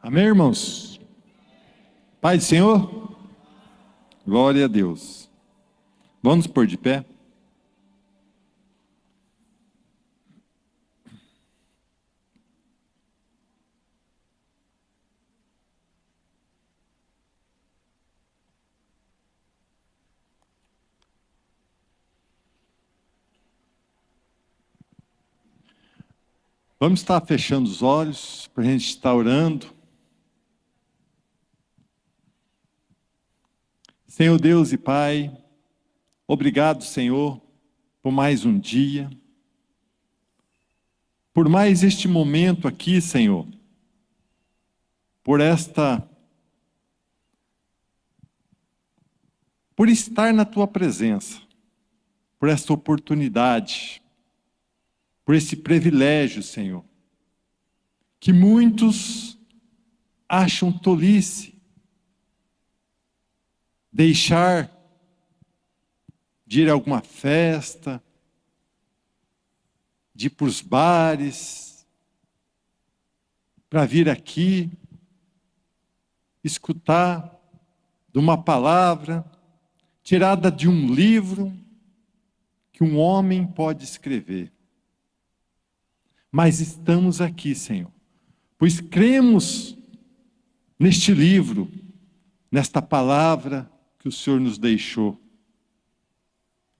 Amém, irmãos? Pai do Senhor? Glória a Deus. Vamos pôr de pé? Vamos estar fechando os olhos para a gente estar orando. Senhor Deus e Pai, obrigado, Senhor, por mais um dia, por mais este momento aqui, Senhor, por estar na Tua presença, por esta oportunidade, por esse privilégio, Senhor, que muitos acham tolice, deixar de ir a alguma festa, de ir para os bares, para vir aqui, escutar de uma palavra tirada de um livro que um homem pode escrever. Mas estamos aqui, Senhor, pois cremos neste livro, nesta palavra que o Senhor nos deixou.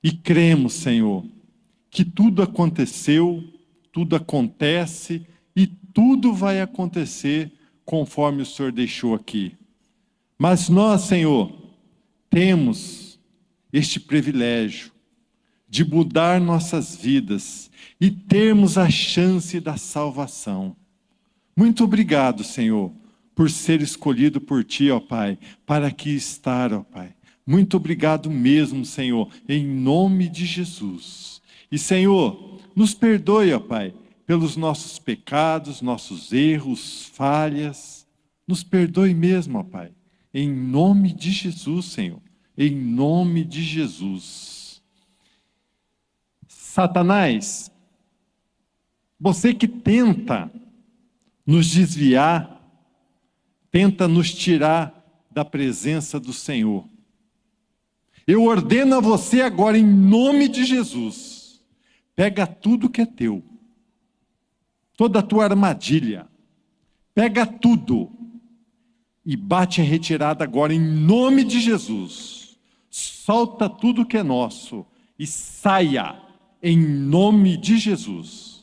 E cremos, Senhor, que tudo aconteceu, tudo acontece e tudo vai acontecer conforme o Senhor deixou aqui. Mas nós, Senhor, temos este privilégio de mudar nossas vidas e termos a chance da salvação. Muito obrigado, Senhor, por ser escolhido por Ti, ó Pai, para aqui estar, ó Pai. Muito obrigado mesmo, Senhor, em nome de Jesus. E, Senhor, nos perdoe, ó Pai, pelos nossos pecados, nossos erros, falhas. Nos perdoe mesmo, ó Pai, em nome de Jesus, Senhor, em nome de Jesus. Satanás, você que tenta nos desviar, tenta nos tirar da presença do Senhor. Eu ordeno a você agora, em nome de Jesus, pega tudo que é teu, toda a tua armadilha, pega tudo e bate a retirada agora, em nome de Jesus. Solta tudo que é nosso e saia, em nome de Jesus.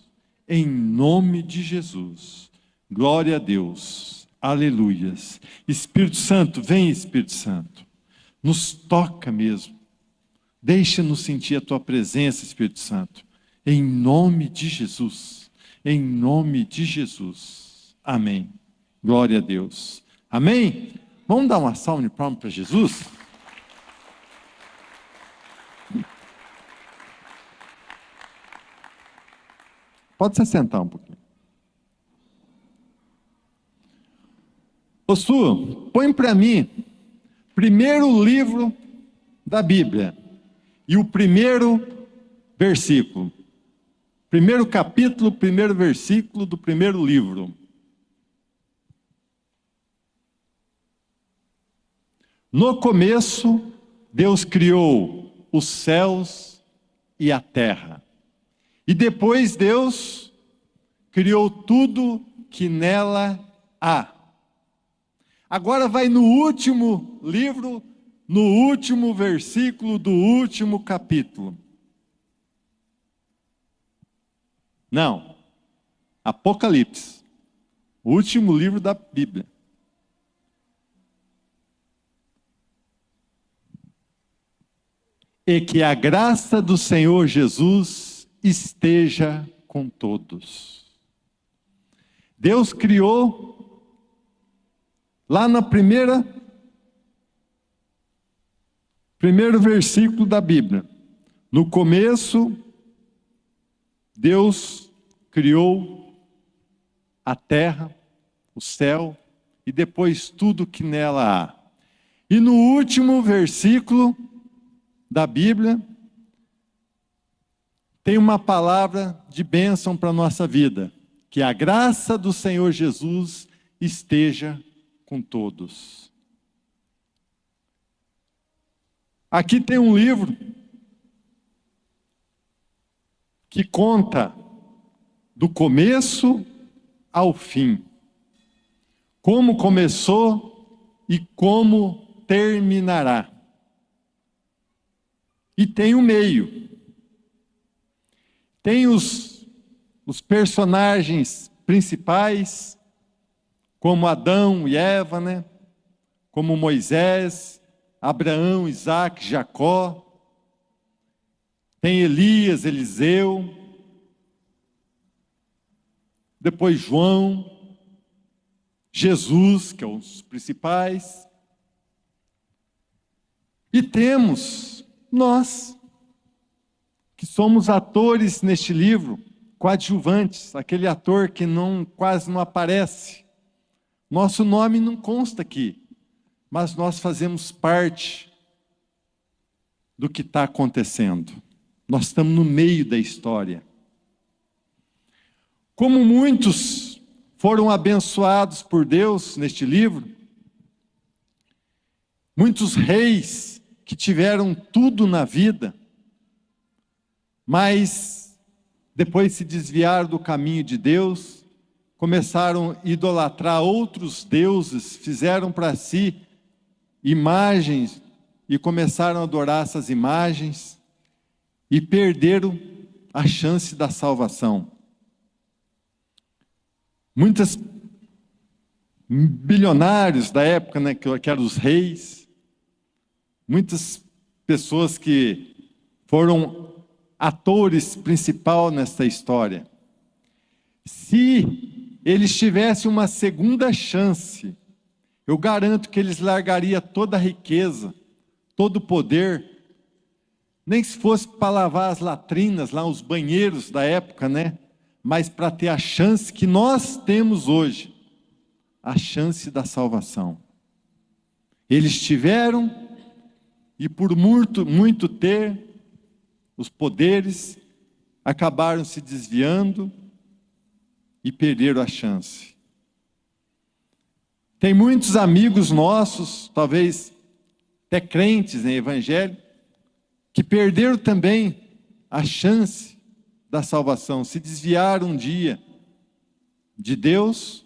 Em nome de Jesus. Glória a Deus. Aleluias. Espírito Santo, vem Espírito Santo. Nos toca mesmo. Deixa-nos sentir a Tua presença, Espírito Santo. Em nome de Jesus. Em nome de Jesus. Amém. Glória a Deus. Amém? Vamos dar uma salva de palmas para Jesus? Pode se sentar um pouquinho. Ô Su, põe para mim primeiro livro da Bíblia e o primeiro versículo. Primeiro capítulo, primeiro versículo do primeiro livro. No começo, Deus criou os céus e a terra. E depois Deus criou tudo que nela há. Agora vai no último livro, no último versículo do último capítulo. Não, Apocalipse, o último livro da Bíblia. E que a graça do Senhor Jesus esteja com todos. Deus criou lá na primeiro versículo da Bíblia. No começo, Deus criou a terra, o céu e depois tudo que nela há. E no último versículo da Bíblia, tem uma palavra de bênção para a nossa vida. Que a graça do Senhor Jesus esteja com todos. Aqui tem um livro que conta do começo ao fim, como começou e como terminará. E tem o meio. Tem os personagens principais, como Adão e Eva, né? Como Moisés, Abraão, Isaac, Jacó. Tem Elias, Eliseu. Depois João, Jesus, que é um dos principais. E temos nós, que somos atores neste livro, coadjuvantes, aquele ator que quase não aparece. Nosso nome não consta aqui, mas nós fazemos parte do que está acontecendo. Nós estamos no meio da história. Como muitos foram abençoados por Deus neste livro, muitos reis que tiveram tudo na vida, mas depois se desviaram do caminho de Deus, começaram a idolatrar outros deuses, fizeram para si imagens e começaram a adorar essas imagens e perderam a chance da salvação. Muitos bilionários da época, né, que eram os reis, muitas pessoas que foram atores principais nessa história. Se eles tivessem uma segunda chance, eu garanto que eles largariam toda a riqueza, todo o poder, nem se fosse para lavar as latrinas, lá os banheiros da época, né? Mas para ter a chance que nós temos hoje, a chance da salvação. Eles tiveram, e por muito ter, os poderes acabaram se desviando e perderam a chance. Tem muitos amigos nossos, talvez até crentes em evangelho, que perderam também a chance da salvação, se desviaram um dia de Deus,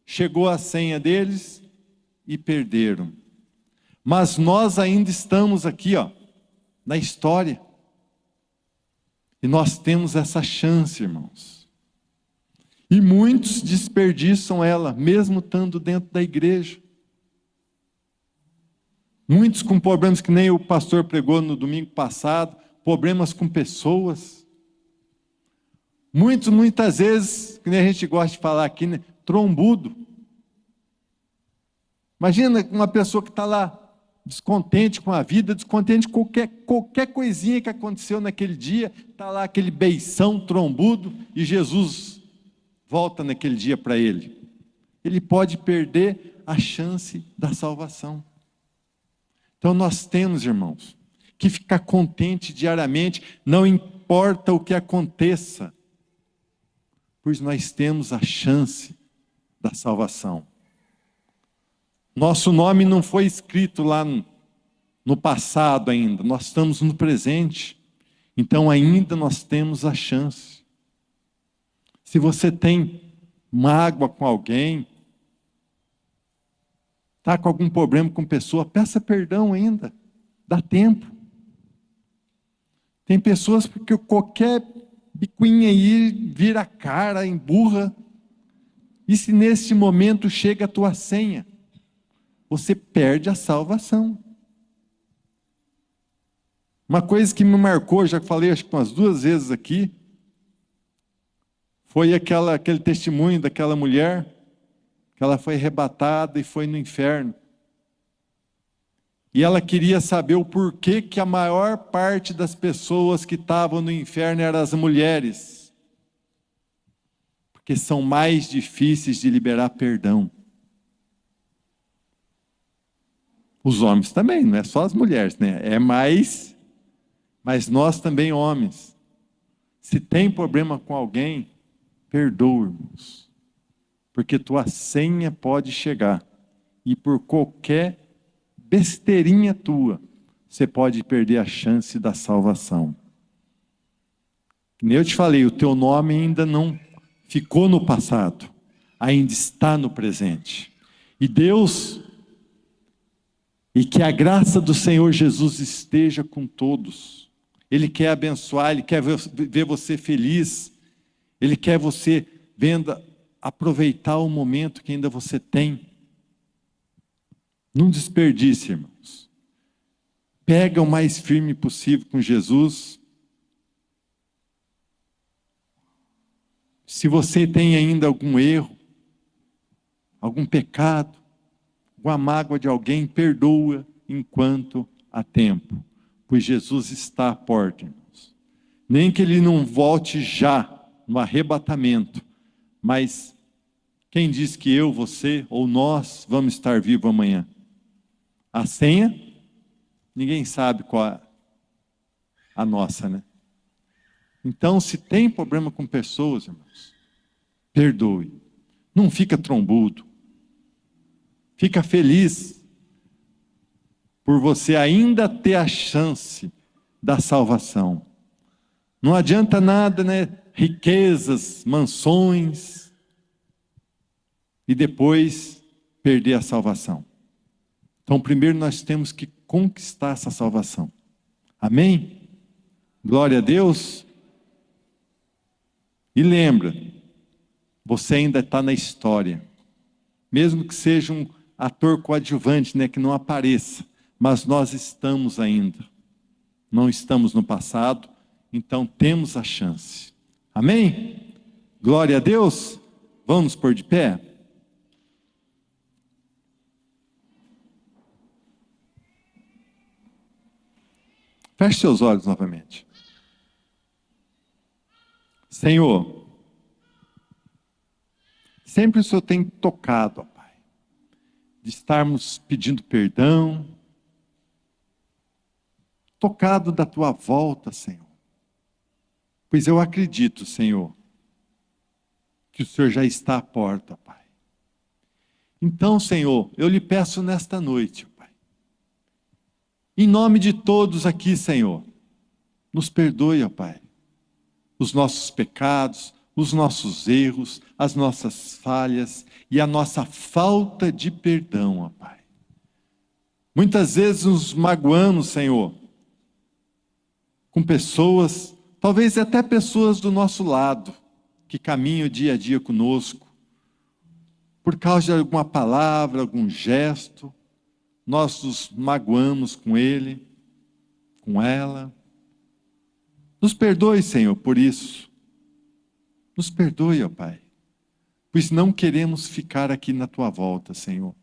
chegou a senha deles e perderam. Mas nós ainda estamos aqui, na história. E nós temos essa chance, irmãos. E muitos desperdiçam ela, mesmo estando dentro da igreja. Muitos com problemas que nem o pastor pregou no domingo passado, problemas com pessoas. Muitas vezes, que nem a gente gosta de falar aqui, né, trombudo. Imagina uma pessoa que está lá, descontente com a vida, descontente com qualquer coisinha que aconteceu naquele dia, está lá aquele beição trombudo, e Jesus volta naquele dia para ele. Ele pode perder a chance da salvação. Então nós temos, irmãos, que ficar contente diariamente, não importa o que aconteça, pois nós temos a chance da salvação. Nosso nome não foi escrito lá no passado ainda, nós estamos no presente, então ainda nós temos a chance. Se você tem mágoa com alguém, está com algum problema com pessoa, peça perdão ainda, dá tempo. Tem pessoas que qualquer bicuinha aí vira a cara, emburra, e se nesse momento chega a tua senha, você perde a salvação. Uma coisa que me marcou, já falei acho que umas 2 vezes aqui, foi aquele testemunho daquela mulher, que ela foi arrebatada e foi no inferno. E ela queria saber o porquê que a maior parte das pessoas que estavam no inferno eram as mulheres. Porque são mais difíceis de liberar perdão. Os homens também, não é só as mulheres, né? Mas nós também homens. Se tem problema com alguém, perdoa, irmãos. porque tua senha pode chegar e por qualquer besteirinha tua, você pode perder a chance da salvação. Como eu te falei, o teu nome ainda não ficou no passado, ainda está no presente. E Deus, e que a graça do Senhor Jesus esteja com todos. Ele quer abençoar, Ele quer ver você feliz, Ele quer você vendo, aproveitar o momento que ainda você tem. Não desperdice, irmãos. Pega o mais firme possível com Jesus. Se você tem ainda algum erro, algum pecado, alguma mágoa de alguém, perdoa enquanto há tempo, pois Jesus está à porta, irmãos. Nem que Ele não volte já, no arrebatamento, mas quem diz que eu, você ou nós vamos estar vivos amanhã? A senha, ninguém sabe qual é a nossa, né? Então, se tem problema com pessoas, irmãos, perdoe. Não fica trombudo. Fica feliz por você ainda ter a chance da salvação. Não adianta nada, né? Riquezas, mansões, e depois perder a salvação. Então, primeiro nós temos que conquistar essa salvação. Amém? Glória a Deus. E lembra, você ainda está na história. Mesmo que seja um ator coadjuvante, né, que não apareça. Mas nós estamos ainda. Não estamos no passado, então temos a chance. Amém? Glória a Deus. Vamos pôr de pé? Feche seus olhos novamente. Senhor, sempre o Senhor tem tocado, ó Pai, de estarmos pedindo perdão, tocado da Tua volta, Senhor. Pois eu acredito, Senhor, que o Senhor já está à porta, Pai. Então, Senhor, eu lhe peço nesta noite, Pai, em nome de todos aqui, Senhor, nos perdoe, ó Pai, os nossos pecados, os nossos erros, as nossas falhas e a nossa falta de perdão, ó Pai. Muitas vezes nos magoamos, Senhor, com pessoas, talvez até pessoas do nosso lado, que caminham dia a dia conosco, por causa de alguma palavra, algum gesto, nós nos magoamos com ele, com ela. Nos perdoe, Senhor, por isso. Nos perdoe, ó Pai, pois não queremos ficar aqui na Tua volta, Senhor.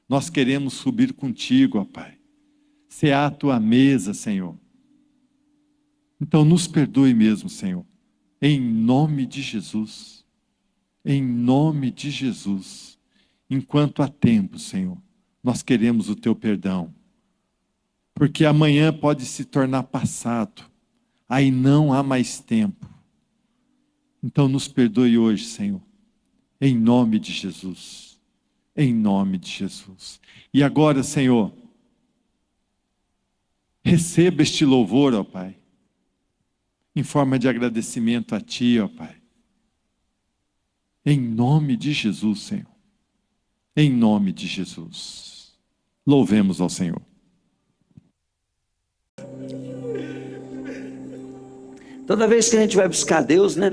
Nós queremos subir contigo, ó Pai. Cear a Tua mesa, Senhor. Então nos perdoe mesmo, Senhor. Em nome de Jesus. Em nome de Jesus. Enquanto há tempo, Senhor, nós queremos o Teu perdão. Porque amanhã pode se tornar passado. Aí não há mais tempo. Então nos perdoe hoje, Senhor. Em nome de Jesus. Em nome de Jesus. E agora, Senhor, receba este louvor, ó Pai, em forma de agradecimento a Ti, ó Pai. Em nome de Jesus, Senhor. Em nome de Jesus. Louvemos ao Senhor. Toda vez que a gente vai buscar Deus, né?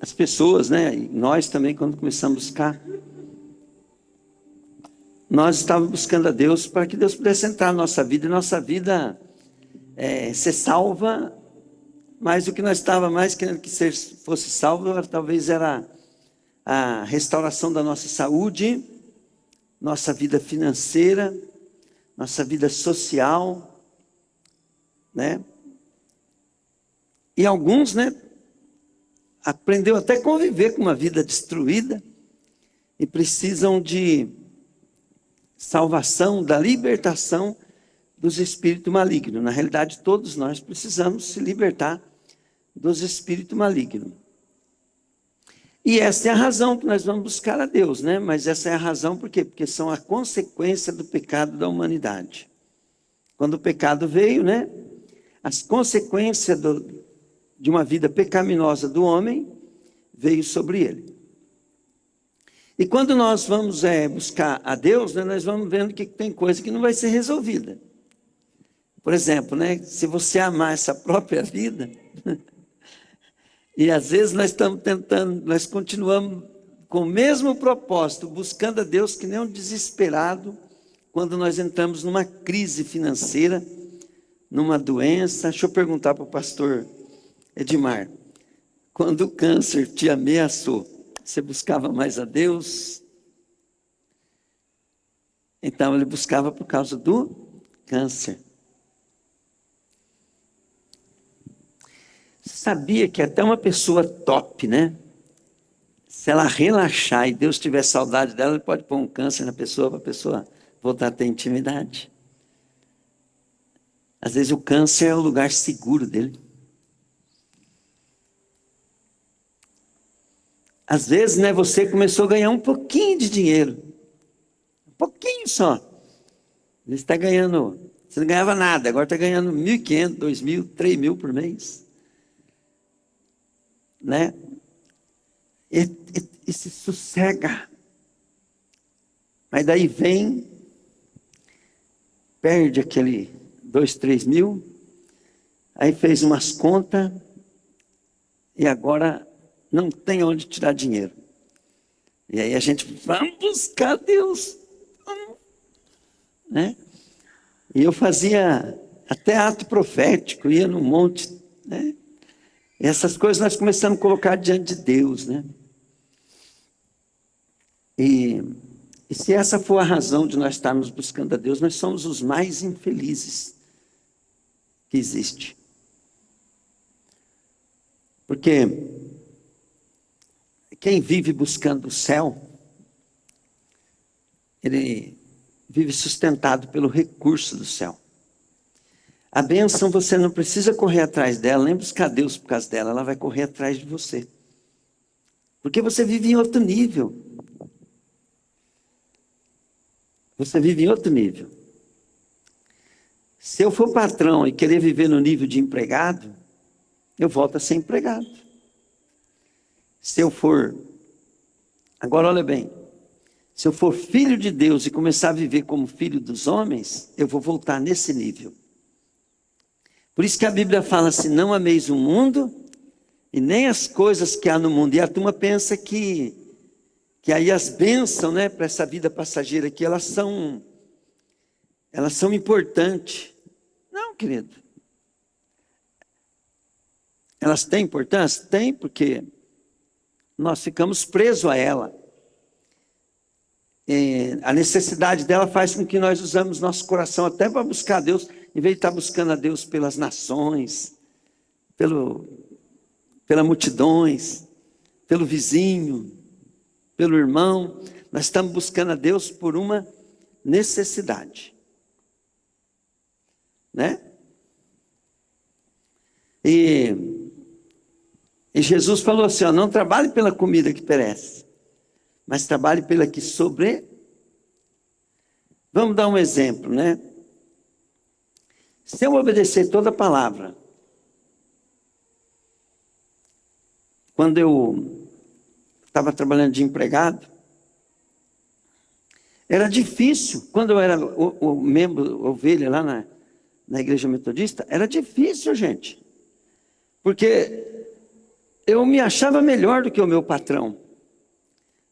As pessoas, né? E nós também, quando começamos a buscar, nós estávamos buscando a Deus para que Deus pudesse entrar na nossa vida, e nossa vida ser salva. Mas o que nós estávamos mais querendo que fosse salvo, talvez era a restauração da nossa saúde, nossa vida financeira, nossa vida social, né? E alguns, né, aprendeu até a conviver com uma vida destruída e precisam de salvação, da libertação dos espíritos malignos. Na realidade, todos nós precisamos se libertar dos espíritos malignos. E essa é a razão que nós vamos buscar a Deus, né? Mas essa é a razão por quê? Porque são a consequência do pecado da humanidade. Quando o pecado veio, né? As consequências de uma vida pecaminosa do homem veio sobre ele. E quando nós vamos buscar a Deus, né, nós vamos vendo que tem coisa que não vai ser resolvida. Por exemplo, né, se você amar essa própria vida, e às vezes nós estamos tentando, nós continuamos com o mesmo propósito, buscando a Deus que nem um desesperado, quando nós entramos numa crise financeira, numa doença. Deixa eu perguntar para o pastor Edmar, quando o câncer te ameaçou, você buscava mais a Deus? Então ele buscava por causa do câncer. Sabia que até uma pessoa top, né? Se ela relaxar e Deus tiver saudade dela, ele pode pôr um câncer na pessoa para a pessoa voltar a ter intimidade. Às vezes o câncer é o lugar seguro dele. Às vezes, né, você começou a ganhar um pouquinho de dinheiro. Um pouquinho só. Você está ganhando, você não ganhava nada, agora está ganhando 1.500, 2.000, 3.000 por mês. Né? E se sossega. Mas daí vem, perde aquele 2, 3 mil, aí fez umas contas, e agora não tem onde tirar dinheiro. E aí a gente, vamos buscar Deus. Vamos. Né? E eu fazia até ato profético, ia no monte, né? E essas coisas nós começamos a colocar diante de Deus, né? E se essa for a razão de nós estarmos buscando a Deus, nós somos os mais infelizes que existe. Porque quem vive buscando o céu, ele vive sustentado pelo recurso do céu. A bênção você não precisa correr atrás dela, nem buscar Deus por causa dela, ela vai correr atrás de você. Porque você vive em outro nível. Você vive em outro nível. Se eu for patrão e querer viver no nível de empregado, eu volto a ser empregado. Se eu for, agora olha bem, se eu for filho de Deus e começar a viver como filho dos homens, eu vou voltar nesse nível. Por isso que a Bíblia fala assim, não ameis o mundo e nem as coisas que há no mundo. E a turma pensa que aí as bênçãos, né, para essa vida passageira aqui, elas são importantes. Não, querido. Elas têm importância? Tem, porque nós ficamos presos a ela. A necessidade dela faz com que nós usamos nosso coração até para buscar a Deus, em vez de estar buscando a Deus pelas nações, pelas multidões, pelo vizinho, pelo irmão. Nós estamos buscando a Deus por uma necessidade. Né? E Jesus falou assim, ó, não trabalhe pela comida que perece, mas trabalhe pela que Vamos dar um exemplo, né? Se eu obedecer toda a palavra, quando eu estava trabalhando de empregado, era difícil, quando eu era o membro, ovelha lá na igreja metodista, era difícil, gente, porque eu me achava melhor do que o meu patrão,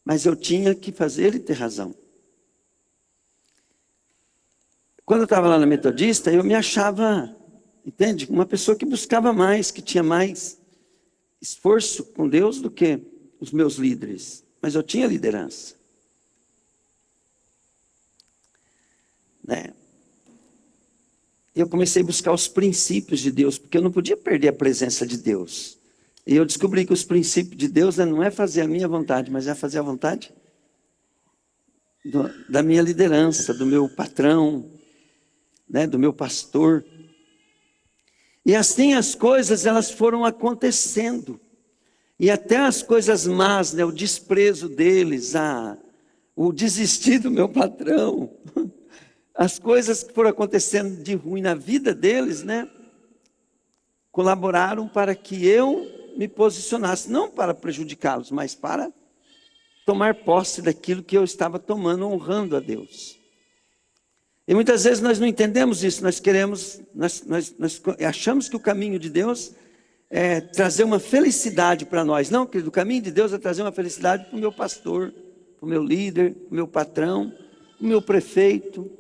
mas eu tinha que fazer ele ter razão. Quando eu estava lá na metodista, eu me achava, entende, uma pessoa que buscava mais, que tinha mais esforço com Deus do que os meus líderes, mas eu tinha liderança. Né? Eu comecei a buscar os princípios de Deus, porque eu não podia perder a presença de Deus. E eu descobri que os princípios de Deus não é fazer a minha vontade, mas é fazer a vontade da minha liderança, do meu patrão, né, do meu pastor. E assim as coisas elas foram acontecendo. E até as coisas más, né, o desprezo deles, o desistir do meu patrão, as coisas que foram acontecendo de ruim na vida deles, né, colaboraram para que eu me posicionasse, não para prejudicá-los, mas para tomar posse daquilo que eu estava tomando, honrando a Deus. E muitas vezes nós não entendemos isso, nós achamos que o caminho de Deus é trazer uma felicidade para nós. Não, querido, o caminho de Deus é trazer uma felicidade para o meu pastor, para o meu líder, para o meu patrão, para o meu prefeito.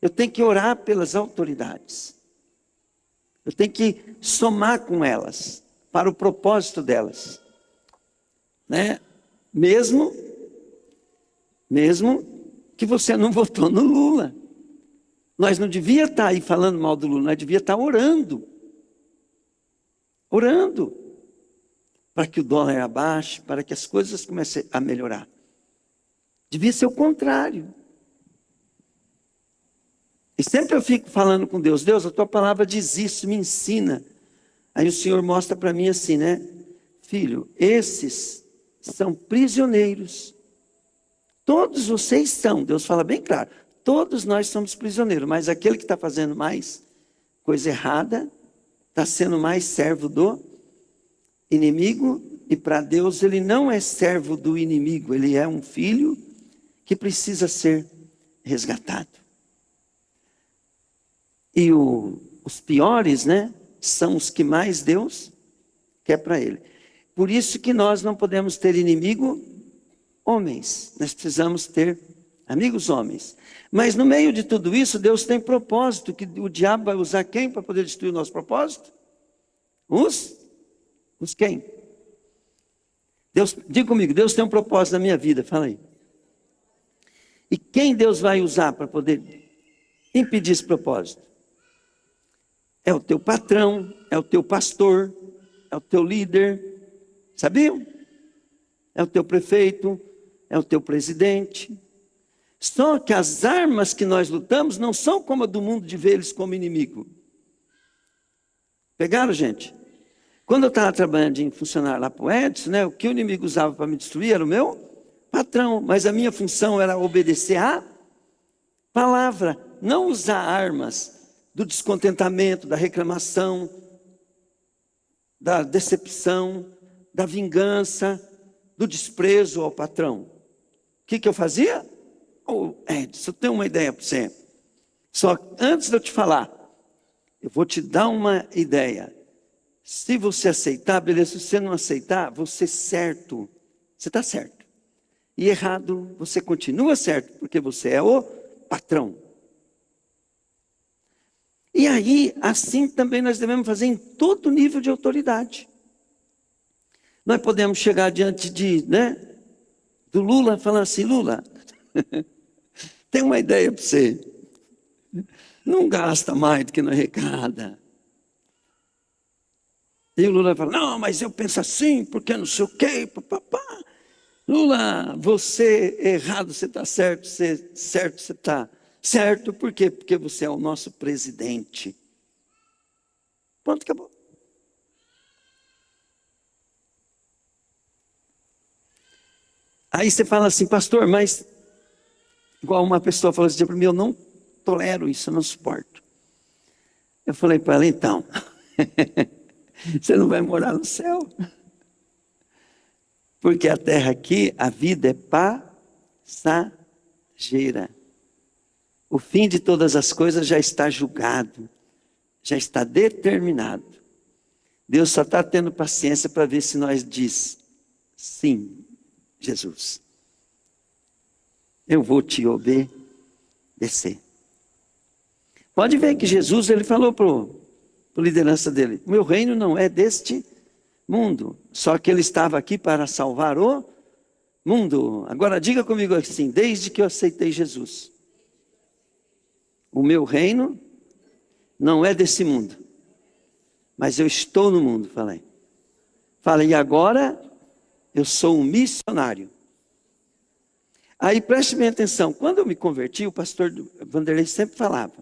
Eu tenho que orar pelas autoridades. Eu tenho que somar com elas, para o propósito delas. Né? Mesmo que você não votou no Lula. Nós não devia estar aí falando mal do Lula, nós devia estar orando. Orando. Para que o dólar abaixe, para que as coisas comecem a melhorar. Devia ser o contrário. E sempre eu fico falando com Deus, Deus, a tua palavra diz isso, me ensina. Aí o Senhor mostra para mim assim, né? Filho, esses são prisioneiros. Todos vocês são, Deus fala bem claro, todos nós somos prisioneiros, mas aquele que está fazendo mais coisa errada, está sendo mais servo do inimigo, e para Deus ele não é servo do inimigo, ele é um filho que precisa ser resgatado. E os piores, né, são os que mais Deus quer para ele. Por isso que nós não podemos ter inimigo homens, nós precisamos ter amigos homens. Mas no meio de tudo isso, Deus tem propósito, que o diabo vai usar quem para poder destruir o nosso propósito? Os quem? Deus, diga comigo, Deus tem um propósito na minha vida, fala aí. E quem Deus vai usar para poder impedir esse propósito? É o teu patrão, é o teu pastor, é o teu líder, sabiam? É o teu prefeito, é o teu presidente. Só que as armas que nós lutamos não são como a do mundo de ver eles como inimigo. Pegaram, gente? Quando eu estava trabalhando em funcionário lá para o Edson, né, o que o inimigo usava para me destruir era o meu patrão. Mas a minha função era obedecer à palavra, não usar armas do descontentamento, da reclamação, da decepção, da vingança, do desprezo ao patrão. O que eu fazia? Edson, eu tenho uma ideia para você. Só antes de eu te falar, eu vou te dar uma ideia. Se você aceitar, beleza. Se você não aceitar, você certo. Você está certo. E errado, você continua certo, porque você é o patrão. E aí, assim também nós devemos fazer em todo nível de autoridade. Nós podemos chegar diante do Lula e falar assim, Lula, tem uma ideia para você. Não gasta mais do que não arrecada. E o Lula fala, não, mas eu penso assim, porque não sei o quê, papapá. Lula, você errado, você está certo, você está certo, por quê? Porque você é o nosso presidente. Pronto, acabou. Aí você fala assim, pastor, mas igual uma pessoa falou assim para mim, eu não tolero isso, eu não suporto. Eu falei para ela, então, você não vai morar no céu. Porque a terra aqui, a vida é passageira. O fim de todas as coisas já está julgado, já está determinado. Deus só está tendo paciência para ver se nós diz sim, Jesus. Eu vou te obedecer. Pode ver que Jesus, ele falou para a liderança dele, meu reino não é deste mundo, só que ele estava aqui para salvar o mundo. Agora diga comigo assim, desde que eu aceitei Jesus, o meu reino não é desse mundo, mas eu estou no mundo, falei. Falei, e agora eu sou um missionário. Aí preste bem atenção, quando eu me converti, o pastor Vanderlei sempre falava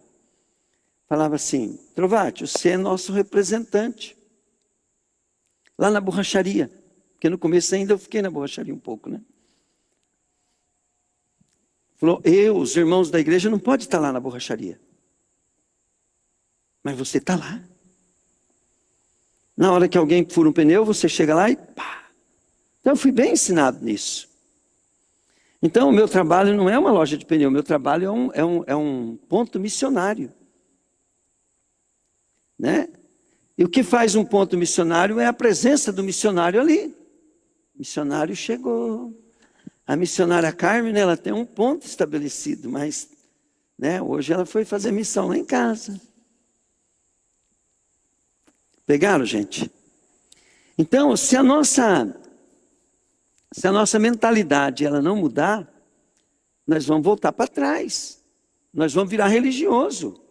assim, Trovati, você é nosso representante. lá na borracharia. Porque no começo ainda eu fiquei na borracharia um pouco, né? Falou, os irmãos da igreja, não pode estar lá na borracharia. Mas você está lá. Na hora que alguém fura um pneu, você chega lá e pá. Então eu fui bem ensinado nisso. Então o meu trabalho não é uma loja de pneu, o meu trabalho é um ponto missionário. Né? E o que faz um ponto missionário é a presença do missionário ali. O missionário chegou. A missionária Carmen, né, ela tem um ponto estabelecido, mas né, hoje ela foi fazer missão lá em casa. Pegaram, gente? Então, se a nossa mentalidade ela não mudar, nós vamos voltar para trás. Nós vamos virar religioso.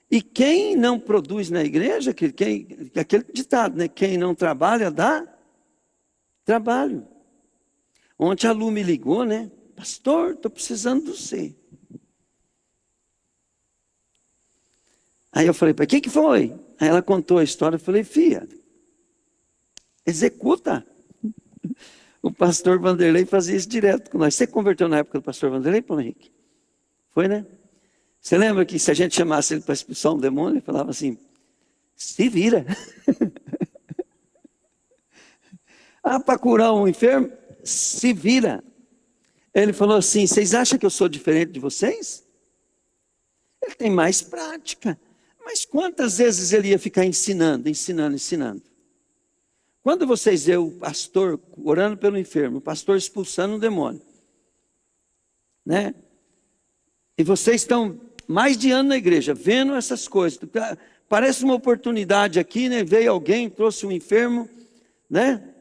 E quem não produz na igreja, aquele ditado, né? Quem não trabalha, dá trabalho. Ontem a Lu me ligou, né? Pastor, estou precisando de você. Aí eu falei, para que foi? Aí ela contou a história, eu falei, filha, executa. O pastor Vanderlei fazia isso direto com nós. Você converteu na época do pastor Vanderlei, Paulo Henrique? Foi, né? Você lembra que se a gente chamasse ele para expulsar um demônio, ele falava assim, se vira. Para curar um enfermo, se vira. Ele falou assim, vocês acham que eu sou diferente de vocês? Ele tem mais prática. Mas quantas vezes ele ia ficar ensinando? Quando vocês vê o pastor orando pelo enfermo, o pastor expulsando um demônio, né? E vocês estão mais de ano na igreja, vendo essas coisas. Parece uma oportunidade aqui, né? Veio alguém, trouxe um enfermo, né?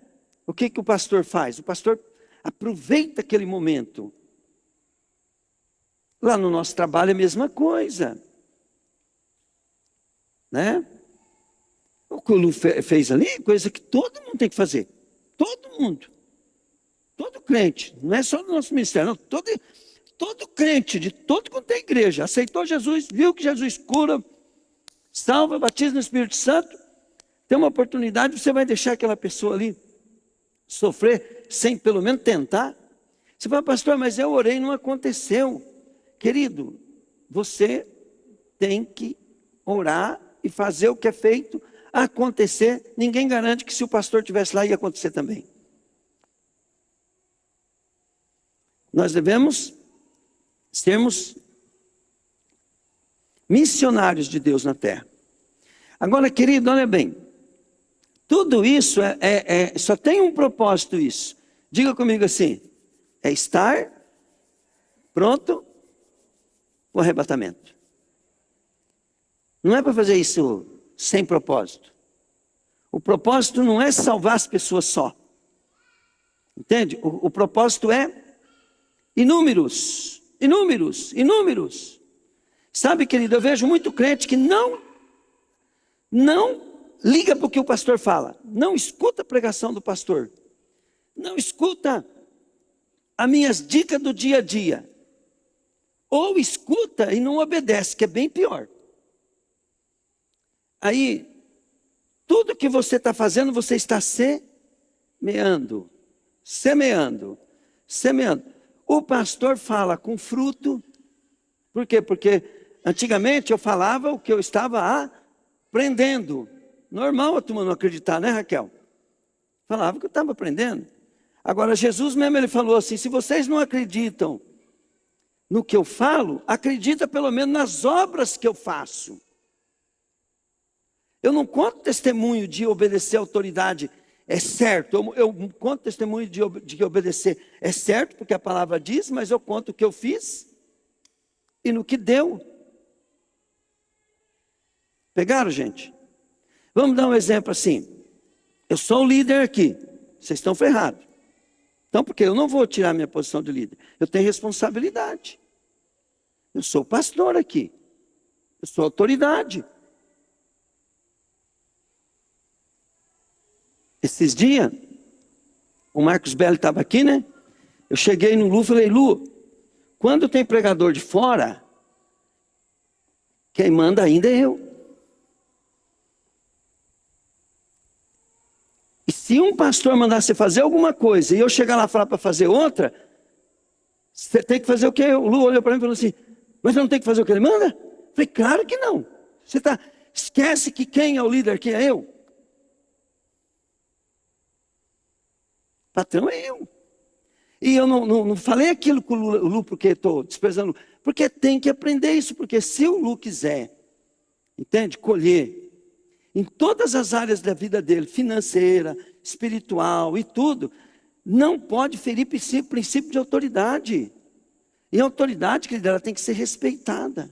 O que o pastor faz? O pastor aproveita aquele momento. Lá no nosso trabalho é a mesma coisa. Né? O que o Lu fez ali é coisa que todo mundo tem que fazer. Todo mundo. Todo crente. Não é só no nosso ministério, não. Todo crente de todo quanto é igreja aceitou Jesus, viu que Jesus cura, salva, batiza no Espírito Santo. Tem uma oportunidade, você vai deixar aquela pessoa ali sofrer sem pelo menos tentar? Você fala, pastor, mas eu orei e não aconteceu. Querido, você tem que orar e fazer o que é feito acontecer. Ninguém garante que se o pastor estivesse lá ia acontecer também. Nós devemos sermos missionários de Deus na terra. Agora, querido, olha bem. Tudo isso só tem um propósito isso. Diga comigo assim, é estar pronto para o arrebatamento. Não é para fazer isso sem propósito. O propósito não é salvar as pessoas só. Entende? O propósito é inúmeros. Sabe, querido, eu vejo muito crente que não liga para o que o pastor fala. Não escuta a pregação do pastor. Não escuta as minhas dicas do dia a dia. Ou escuta e não obedece, que é bem pior. Aí, tudo que você está fazendo, você está semeando. O pastor fala com fruto. Por quê? Porque antigamente eu falava o que eu estava aprendendo. Normal a turma não acreditar, né, Raquel? Falava que eu estava aprendendo. Agora, Jesus mesmo, ele falou assim, se vocês não acreditam no que eu falo, acredita pelo menos nas obras que eu faço. Eu não conto testemunho de obedecer a autoridade, é certo. Eu conto testemunho de que obedecer é certo, porque a palavra diz, mas eu conto o que eu fiz e no que deu. Pegaram, gente? Vamos dar um exemplo assim. Eu sou o líder aqui, vocês estão ferrados. Então, porque eu não vou tirar minha posição de líder. Eu tenho responsabilidade. Eu sou pastor aqui. Eu sou autoridade. Esses dias, o Marcos Belli estava aqui, né? Eu cheguei no Lu e falei, Lu, quando tem pregador de fora, quem manda ainda é eu. Se um pastor mandar você fazer alguma coisa e eu chegar lá e falar para fazer outra, você tem que fazer o quê? O Lu olhou para mim e falou assim, mas eu não tenho que fazer o que ele manda? Eu falei, claro que não. Esquece que quem é o líder aqui é eu. O patrão é eu. E eu não falei aquilo com o Lu porque estou desprezando o Lu, porque tem que aprender isso, porque se o Lu quiser, entende, colher em todas as áreas da vida dele, financeira, espiritual e tudo, não pode ferir princípio de autoridade. E a autoridade, querida, ela tem que ser respeitada.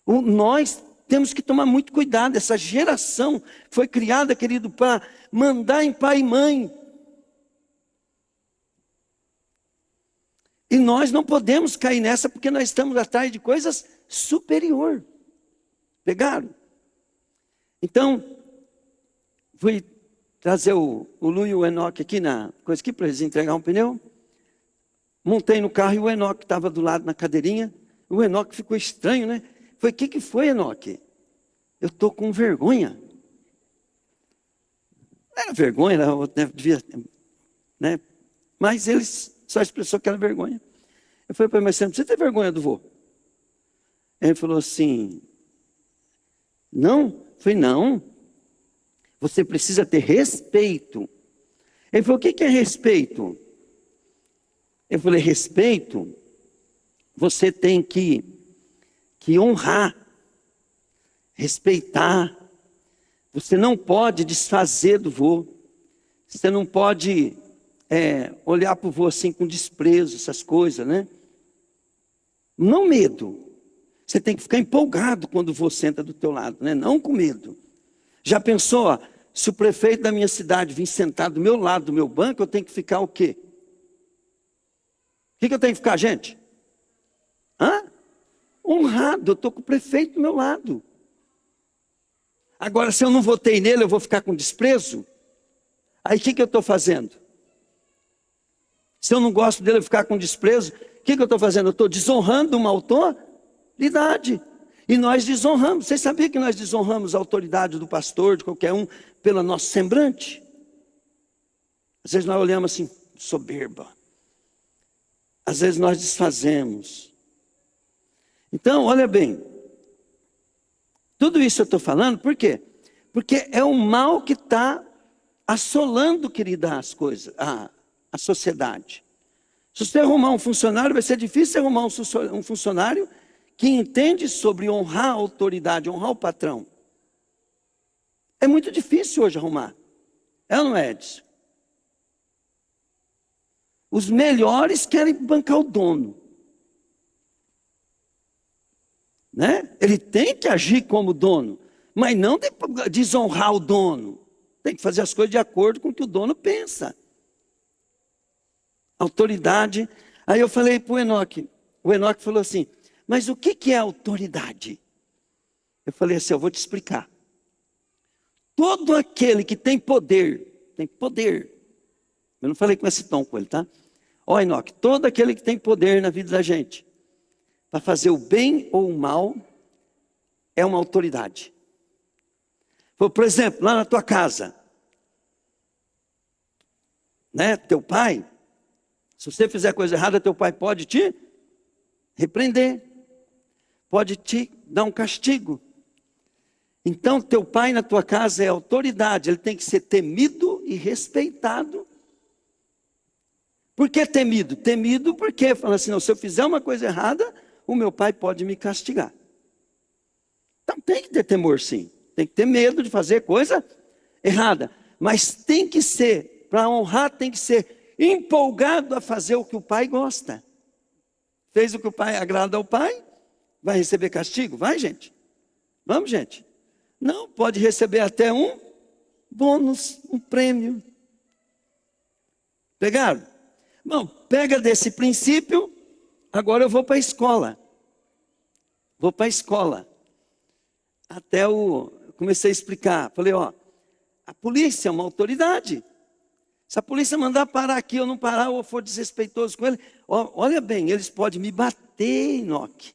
Nós temos que tomar muito cuidado. Essa geração foi criada, querido, para mandar em pai e mãe. E nós não podemos cair nessa porque nós estamos atrás de coisas superior. Pegaram? Então, fui trazer o Lu e o Enoque aqui na coisa aqui para eles entregar um pneu. Montei no carro e o Enoque estava do lado na cadeirinha. O Enoque ficou estranho, né? Foi, o que foi, Enoque? Eu estou com vergonha. Não era vergonha, devia, né? Mas eles só expressou que era vergonha. Eu falei para ele, mas você não precisa ter vergonha do vô. Ele falou assim, não? Eu falei, não. Você precisa ter respeito. Ele falou, o que é respeito? Eu falei, respeito, você tem que honrar, respeitar. Você não pode desfazer do vô. Você não pode olhar para o vô assim com desprezo, essas coisas, né? Não medo. Você tem que ficar empolgado quando o vô senta do teu lado, né? Não com medo. Já pensou, ó, se o prefeito da minha cidade vir sentar do meu lado, do meu banco, eu tenho que ficar o quê? O que eu tenho que ficar, gente? Honrado, eu estou com o prefeito do meu lado. Agora, se eu não votei nele, eu vou ficar com desprezo? Aí o que eu estou fazendo? Se eu não gosto dele, eu vou ficar com desprezo? O que eu estou fazendo? Eu estou desonrando uma autoridade. E nós desonramos. Vocês sabiam que nós desonramos a autoridade do pastor, de qualquer um, pelo nosso semblante? Às vezes nós olhamos assim, soberba. Às vezes nós desfazemos. Então, olha bem. Tudo isso eu estou falando, por quê? Porque é o mal que está assolando, querida, as coisas, a sociedade. Se você arrumar um funcionário, vai ser difícil arrumar um funcionário que entende sobre honrar a autoridade, honrar o patrão. É muito difícil hoje arrumar. É ou não é, Edson? Os melhores querem bancar o dono. Né? Ele tem que agir como dono, mas não desonrar o dono. Tem que fazer as coisas de acordo com o que o dono pensa. Autoridade. Aí eu falei para o Enoque falou assim, mas o que é autoridade? Eu falei assim, eu vou te explicar. Todo aquele que tem poder. Eu não falei com esse tom com ele, tá? Ó, Enoque, todo aquele que tem poder na vida da gente, para fazer o bem ou o mal, é uma autoridade. Por exemplo, lá na tua casa, né, teu pai, se você fizer coisa errada, teu pai pode te repreender, pode te dar um castigo. Então, teu pai na tua casa é autoridade, ele tem que ser temido e respeitado. Por que temido? Temido porque, fala assim, não, se eu fizer uma coisa errada, o meu pai pode me castigar. Então tem que ter temor, sim. Tem que ter medo de fazer coisa errada. Mas tem que ser, para honrar, tem que ser empolgado a fazer o que o pai gosta. Fez o que o pai agrada ao pai, vai receber castigo? Vai, gente. Vamos, gente. Não, pode receber até um bônus, um prêmio. Pegaram? Bom, pega desse princípio. Agora eu vou para a escola. Até comecei a explicar. Falei, ó, a polícia é uma autoridade. Se a polícia mandar parar aqui, eu não parar, ou for desrespeitoso com ele, olha bem, eles podem me bater, Enoque.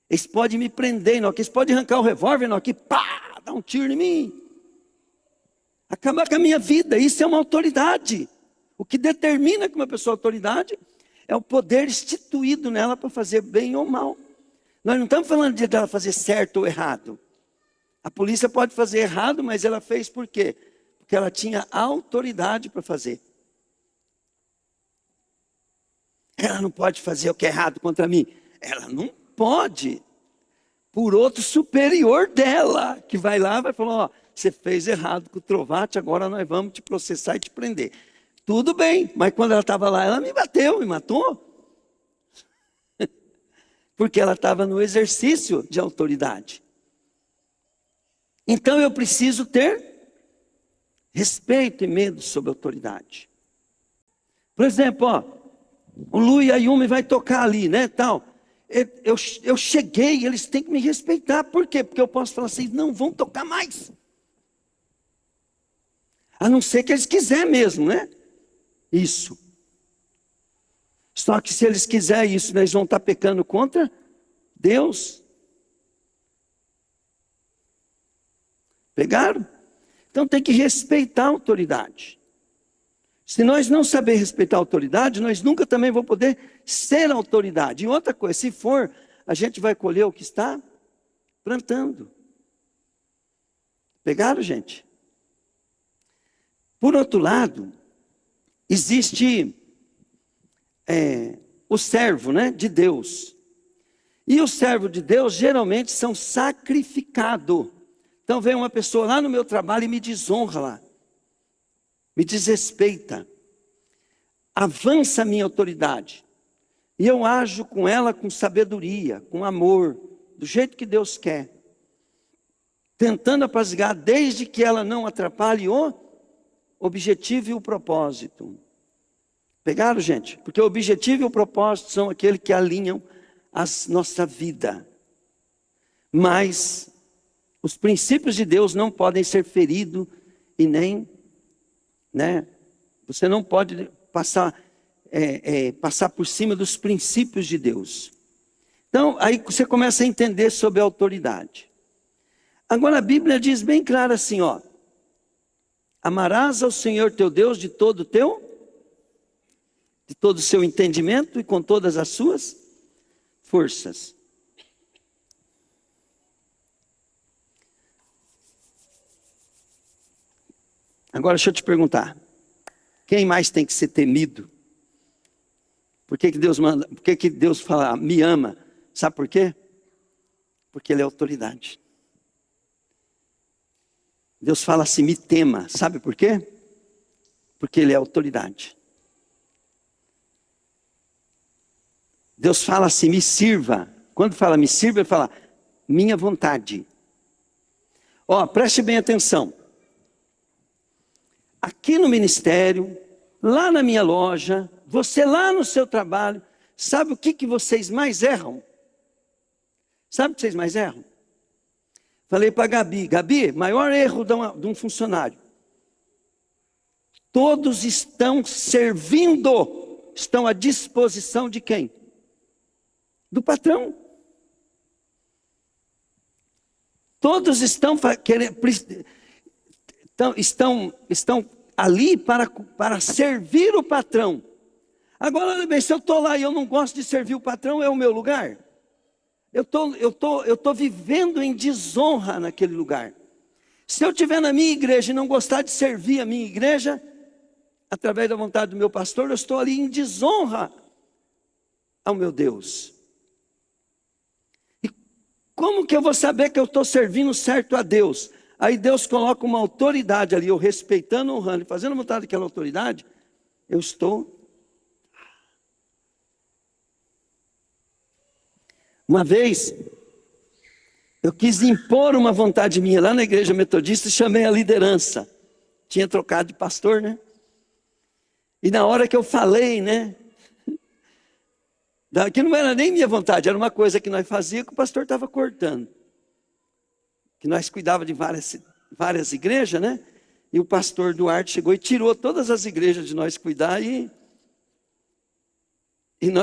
Eles podem me prender, Enoque. Eles podem arrancar o revólver, Enoque, pá, dar um tiro em mim. Acabar com a minha vida. Isso é uma autoridade. O que determina que uma pessoa é autoridade é o poder instituído nela para fazer bem ou mal. Nós não estamos falando de ela fazer certo ou errado. A polícia pode fazer errado, mas ela fez por quê? Porque ela tinha autoridade para fazer. Ela não pode fazer o que é errado contra mim. Ela não pode. Por outro superior dela, que vai lá e vai falar, ó, você fez errado com o trovate, agora nós vamos te processar e te prender. Tudo bem, mas quando ela estava lá, ela me bateu, me matou. Porque ela estava no exercício de autoridade. Então eu preciso ter respeito e medo sobre a autoridade. Por exemplo, ó, o Lu e a Yumi vai tocar ali, né, tal. Eu cheguei, eles têm que me respeitar. Por quê? Porque eu posso falar assim, não vão tocar mais. A não ser que eles quiserem mesmo, né? Isso. Só que se eles quiserem isso, eles vão estar pecando contra Deus. Pegaram? Então tem que respeitar a autoridade. Se nós não saber respeitar a autoridade, nós nunca também vamos poder ser autoridade. E outra coisa, se for, a gente vai colher o que está plantando. Pegaram, gente? Por outro lado, existe o servo, né, de Deus. E o servo de Deus geralmente são sacrificados. Então vem uma pessoa lá no meu trabalho e me desonra lá. Me desrespeita. Avança a minha autoridade. E eu ajo com ela com sabedoria, com amor, do jeito que Deus quer. Tentando apaziguar desde que ela não atrapalhe o objetivo e o propósito. Pegaram, gente? Porque o objetivo e o propósito são aqueles que alinham a nossa vida. Mas os princípios de Deus não podem ser feridos e nem, né? Você não pode passar por cima dos princípios de Deus. Então, aí você começa a entender sobre a autoridade. Agora a Bíblia diz bem claro assim, ó. Amarás ao Senhor teu Deus de todo o seu entendimento e com todas as suas forças. Agora deixa eu te perguntar. Quem mais tem que ser temido? Por que Deus manda? Por que Deus fala, me ama? Sabe por quê? Porque Ele é autoridade. Deus fala assim, me tema. Sabe por quê? Porque Ele é autoridade. Deus fala assim, me sirva. Quando fala me sirva, Ele fala, minha vontade. Ó, preste bem atenção. Aqui no ministério, lá na minha loja, você lá no seu trabalho, sabe o que vocês mais erram? Sabe o que vocês mais erram? Falei para a Gabi, maior erro de um funcionário. Todos estão servindo, estão à disposição de quem? Do patrão. Todos estão ali para servir o patrão. Agora, olha bem, se eu estou lá e eu não gosto de servir o patrão, é o meu lugar? Eu tô vivendo em desonra naquele lugar. Se eu estiver na minha igreja e não gostar de servir a minha igreja, através da vontade do meu pastor, eu estou ali em desonra ao meu Deus. E como que eu vou saber que eu estou servindo certo a Deus? Aí Deus coloca uma autoridade ali, eu respeitando, honrando e fazendo a vontade daquela autoridade, eu estou. Uma vez, eu quis impor uma vontade minha lá na igreja metodista e chamei a liderança. Tinha trocado de pastor, né? E na hora que eu falei, né? Que não era nem minha vontade, era uma coisa que nós fazíamos que o pastor estava cortando. Que nós cuidávamos de várias igrejas, né? E o pastor Duarte chegou e tirou todas as igrejas de nós cuidar e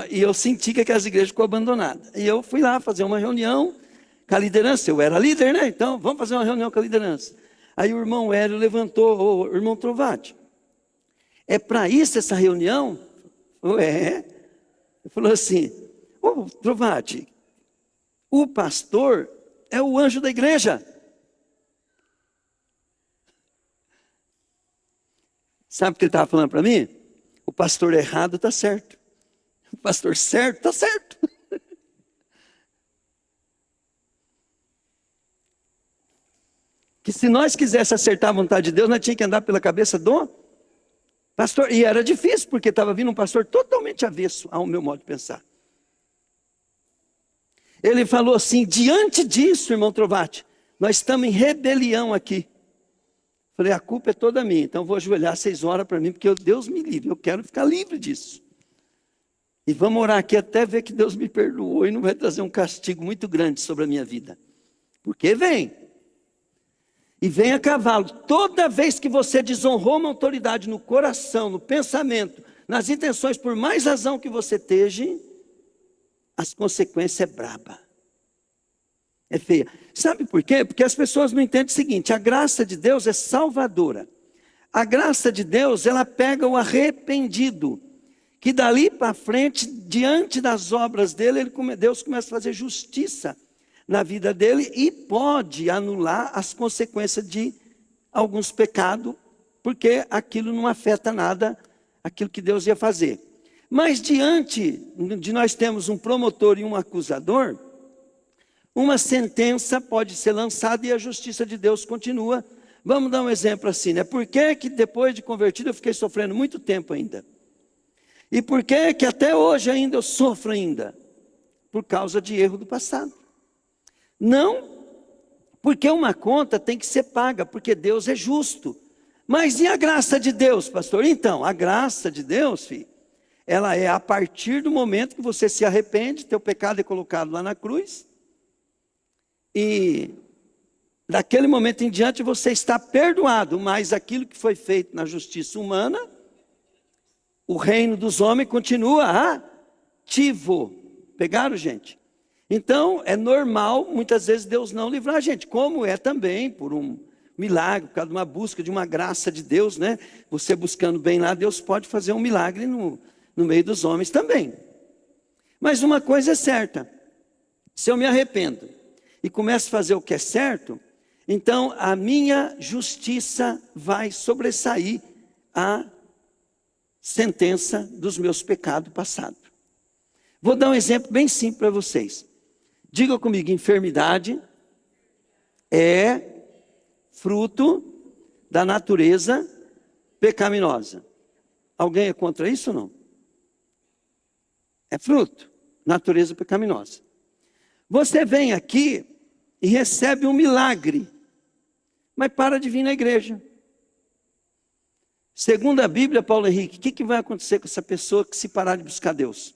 eu senti que aquelas igrejas ficou abandonadas. E eu fui lá fazer uma reunião com a liderança. Eu era líder, né? Então, vamos fazer uma reunião com a liderança. Aí o irmão Hélio levantou: ô, irmão Trovati, é para isso essa reunião? É. Ele falou assim: ô, Trovati, o pastor é o anjo da igreja. Sabe o que ele estava falando para mim? O pastor errado está certo. O pastor certo está certo. Que se nós quiséssemos acertar a vontade de Deus, nós tínhamos que andar pela cabeça do pastor. E era difícil, porque estava vindo um pastor totalmente avesso ao meu modo de pensar. Ele falou assim: diante disso, irmão Trovati, nós estamos em rebelião aqui. Falei: a culpa é toda minha, então vou ajoelhar 6 horas para mim, porque Deus me livre, eu quero ficar livre disso. E vamos orar aqui até ver que Deus me perdoou e não vai trazer um castigo muito grande sobre a minha vida. Porque vem. E vem a cavalo. Toda vez que você desonrou uma autoridade no coração, no pensamento, nas intenções, por mais razão que você esteja, as consequências é braba. É feia. Sabe por quê? Porque as pessoas não entendem o seguinte: a graça de Deus é salvadora. A graça de Deus, ela pega o arrependido, que dali para frente, diante das obras dele, Deus começa a fazer justiça na vida dele e pode anular as consequências de alguns pecados, porque aquilo não afeta nada aquilo que Deus ia fazer. Mas diante de nós temos um promotor e um acusador, uma sentença pode ser lançada e a justiça de Deus continua. Vamos dar um exemplo assim, né? Por que que depois de convertido eu fiquei sofrendo muito tempo ainda? E por que que até hoje ainda eu sofro ainda? Por causa de erro do passado. Não, porque uma conta tem que ser paga, porque Deus é justo. Mas e a graça de Deus, pastor? Então, a graça de Deus, filho, ela é a partir do momento que você se arrepende, teu pecado é colocado lá na cruz, e daquele momento em diante você está perdoado, mas aquilo que foi feito na justiça humana, o reino dos homens continua ativo. Pegaram, gente? Então, é normal, muitas vezes, Deus não livrar a gente, como é também por um milagre, por causa de uma busca de uma graça de Deus, né? Você buscando bem lá, Deus pode fazer um milagre no meio dos homens também. Mas uma coisa é certa: se eu me arrependo e começo a fazer o que é certo, então a minha justiça vai sobressair a sentença dos meus pecados passados. Vou dar um exemplo bem simples para vocês. Diga comigo: enfermidade é fruto da natureza pecaminosa. Alguém é contra isso ou não? É fruto, natureza pecaminosa. Você vem aqui e recebe um milagre, mas para de vir na igreja. Segundo a Bíblia, Paulo Henrique, o que vai acontecer com essa pessoa que se parar de buscar Deus?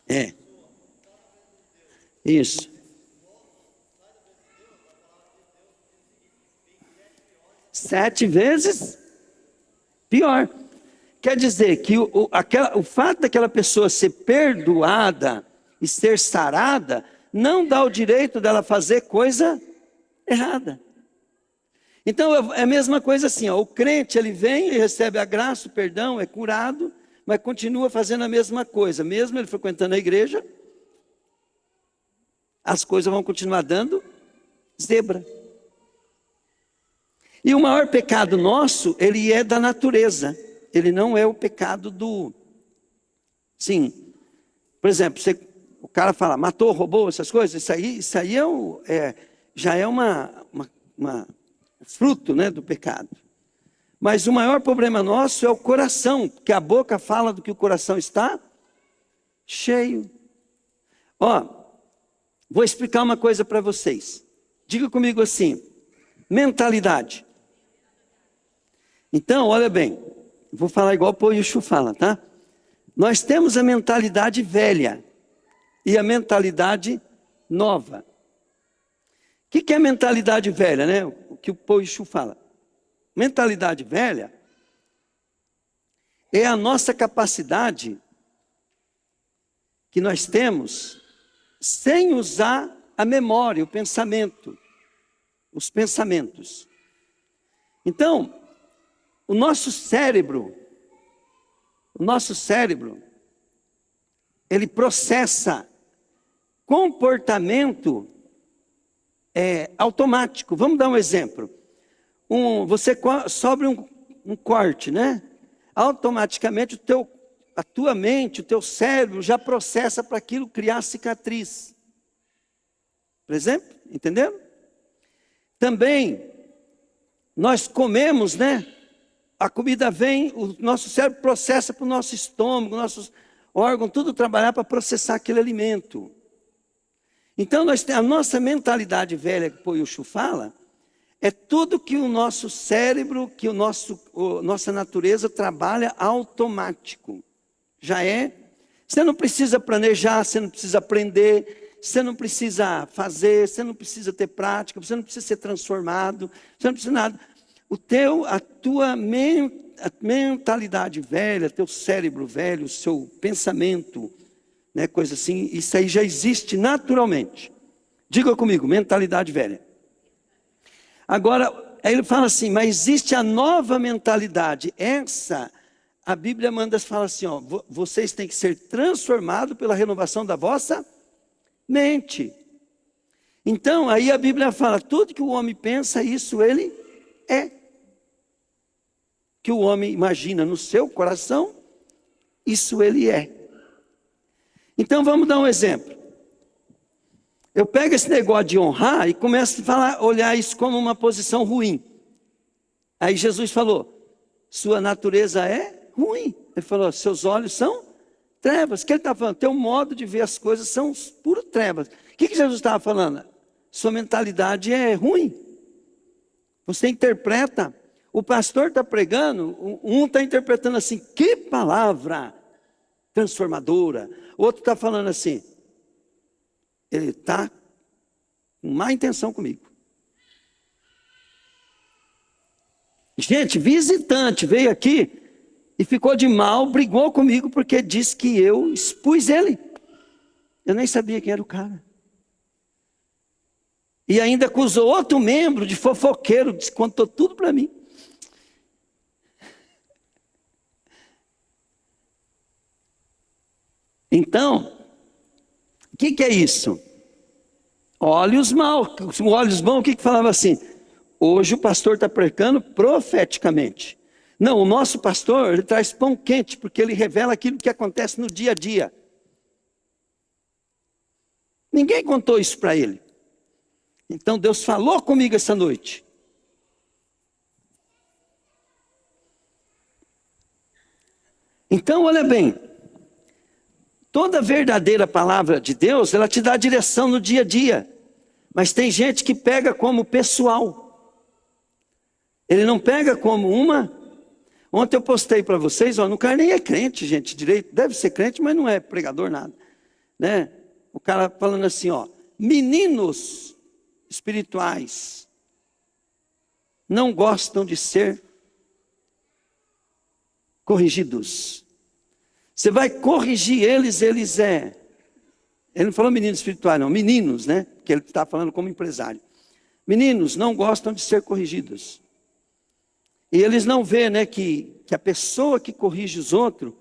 É. Isso. Sete vezes pior. Quer dizer que o fato daquela pessoa ser perdoada e ser sarada não dá o direito dela fazer coisa errada. Então é a mesma coisa assim, ó, o crente ele vem e recebe a graça, o perdão, é curado, mas continua fazendo a mesma coisa, mesmo ele frequentando a igreja, as coisas vão continuar dando zebra. E o maior pecado nosso, ele é da natureza. Ele não é o pecado do... Sim, por exemplo, o cara fala, matou, roubou, essas coisas, isso aí já é uma fruto, né, do pecado. Mas o maior problema nosso é o coração, porque a boca fala do que o coração está cheio. Ó, vou explicar uma coisa para vocês. Diga comigo assim, mentalidade. Então, olha bem, vou falar igual o Poiuchu fala, tá? Nós temos a mentalidade velha e a mentalidade nova. O que é mentalidade velha, né? O que o Poiuchu fala. Mentalidade velha é a nossa capacidade que nós temos sem usar a memória, o pensamento, os pensamentos. Então, o nosso cérebro, ele processa comportamento automático. Vamos dar um exemplo. Você sobre um corte, né? Automaticamente a tua mente, o teu cérebro já processa para aquilo criar cicatriz. Por exemplo, entendeu? Também, nós comemos, né? A comida vem, o nosso cérebro processa para o nosso estômago, nossos órgãos, tudo trabalhar para processar aquele alimento. Então, nós temos a nossa mentalidade velha, que o Yushu fala, é tudo que o nosso cérebro, que nossa natureza trabalha automático. Já é. Você não precisa planejar, você não precisa aprender, você não precisa fazer, você não precisa ter prática, você não precisa ser transformado, você não precisa nada. A tua mentalidade velha, teu cérebro velho, o seu pensamento, né, coisa assim, isso aí já existe naturalmente. Diga comigo, mentalidade velha. Agora, aí ele fala assim, mas existe a nova mentalidade. A Bíblia fala assim, ó, vocês têm que ser transformados pela renovação da vossa mente. Então, aí a Bíblia fala, tudo que o homem pensa, isso ele é. Que o homem imagina no seu coração, isso ele é. Então, vamos dar um exemplo. Eu pego esse negócio de honrar e começo a olhar isso como uma posição ruim. Aí Jesus falou, sua natureza é ruim. Ele falou, seus olhos são trevas. O que ele está falando? Teu modo de ver as coisas são puro trevas. O que Jesus estava falando? Sua mentalidade é ruim. Você interpreta. O pastor está pregando, um está interpretando assim, que palavra transformadora. O outro está falando assim, ele está com má intenção comigo. Gente, visitante veio aqui e ficou de mal, brigou comigo porque disse que eu expus ele. Eu nem sabia quem era o cara. E ainda acusou outro membro de fofoqueiro, contou tudo para mim. Então, o que é isso? Olhos maus. Olhos bons, o que falava assim? Hoje o pastor está pregando profeticamente. Não, o nosso pastor, ele traz pão quente, porque ele revela aquilo que acontece no dia a dia. Ninguém contou isso para ele. Então Deus falou comigo essa noite. Então, olha bem. Toda verdadeira palavra de Deus, ela te dá direção no dia a dia. Mas tem gente que pega como pessoal. Ele não pega como uma. Ontem eu postei para vocês, ó, no cara nem é crente, gente, direito. Deve ser crente, mas não é pregador nada. Né? O cara falando assim, ó, meninos espirituais não gostam de ser corrigidos. Você vai corrigir eles. Ele não falou meninos espirituais, não, meninos, né? Que ele está falando como empresário. Meninos não gostam de ser corrigidos. E eles não vê, né, que a pessoa que corrige os outros,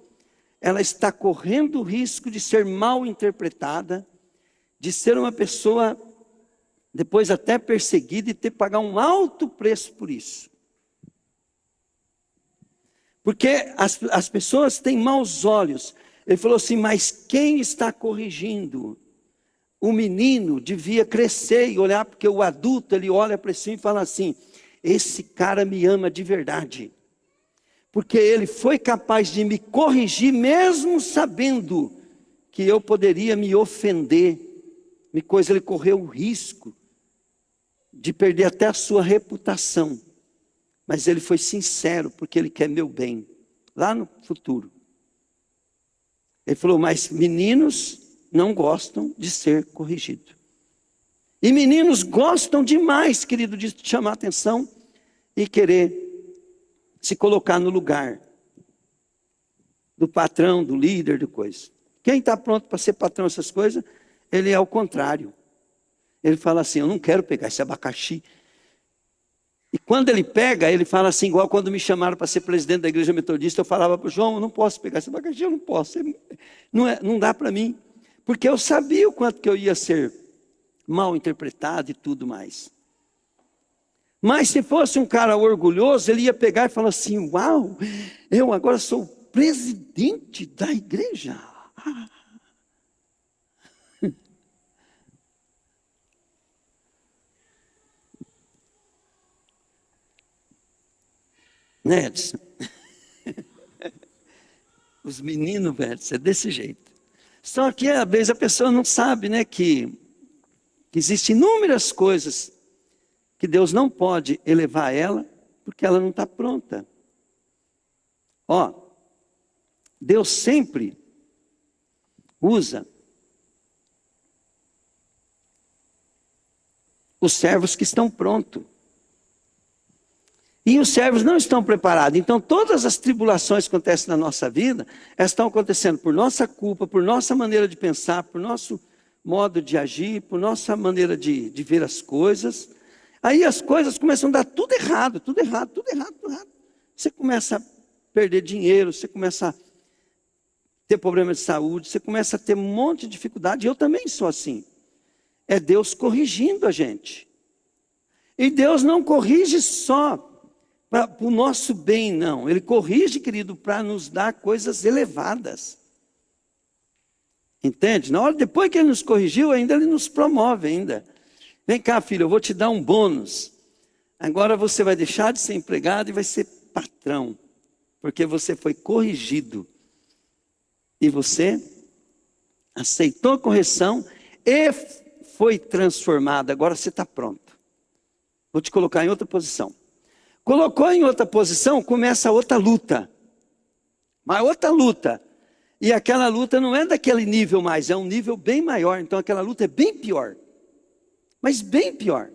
ela está correndo o risco de ser mal interpretada, de ser uma pessoa depois até perseguida e ter que pagar um alto preço por isso. Porque as pessoas têm maus olhos. Ele falou assim, mas quem está corrigindo? O menino devia crescer e olhar, porque o adulto, ele olha para si e fala assim, esse cara me ama de verdade. Porque ele foi capaz de me corrigir, mesmo sabendo que eu poderia me ofender. Ele correu o risco de perder até a sua reputação. Mas ele foi sincero, porque ele quer meu bem, lá no futuro. Ele falou, mas meninos não gostam de ser corrigidos. E meninos gostam demais, querido, de chamar atenção e querer se colocar no lugar. do patrão, do líder, de coisa. Quem está pronto para ser patrão essas coisas, ele é ao contrário. Ele fala assim, eu não quero pegar esse abacaxi. E quando ele pega, ele fala assim, igual quando me chamaram para ser presidente da igreja metodista, eu falava para o João, eu não posso pegar esse abacaxi, eu não posso, não dá para mim. Porque eu sabia o quanto que eu ia ser mal interpretado e tudo mais. Mas se fosse um cara orgulhoso, ele ia pegar e falar assim, uau, eu agora sou o presidente da igreja. Né, Edson? Os meninos, velho, é desse jeito. Só que às vezes a pessoa não sabe, né, que existem inúmeras coisas que Deus não pode elevar ela, porque ela não está pronta. Ó, Deus sempre usa os servos que estão prontos. E os servos não estão preparados. Então, todas as tribulações que acontecem na nossa vida, elas estão acontecendo por nossa culpa, por nossa maneira de pensar, por nosso modo de agir, por nossa maneira de ver as coisas. Aí as coisas começam a dar tudo errado, tudo errado, tudo errado, tudo errado. Você começa a perder dinheiro, você começa a ter problema de saúde, você começa a ter um monte de dificuldade. Eu também sou assim. É Deus corrigindo a gente. E Deus não corrige só para o nosso bem, não. Ele corrige, querido, para nos dar coisas elevadas. Entende? Na hora, depois que ele nos corrigiu, ainda ele nos promove ainda. Vem cá, filho, eu vou te dar um bônus. Agora você vai deixar de ser empregado e vai ser patrão. Porque você foi corrigido. E você aceitou a correção e foi transformado. Agora você está pronto. Vou te colocar em outra posição. Colocou em outra posição, começa outra luta. Mas outra luta. E aquela luta não é daquele nível mais, é um nível bem maior. Então aquela luta é bem pior. Mas bem pior.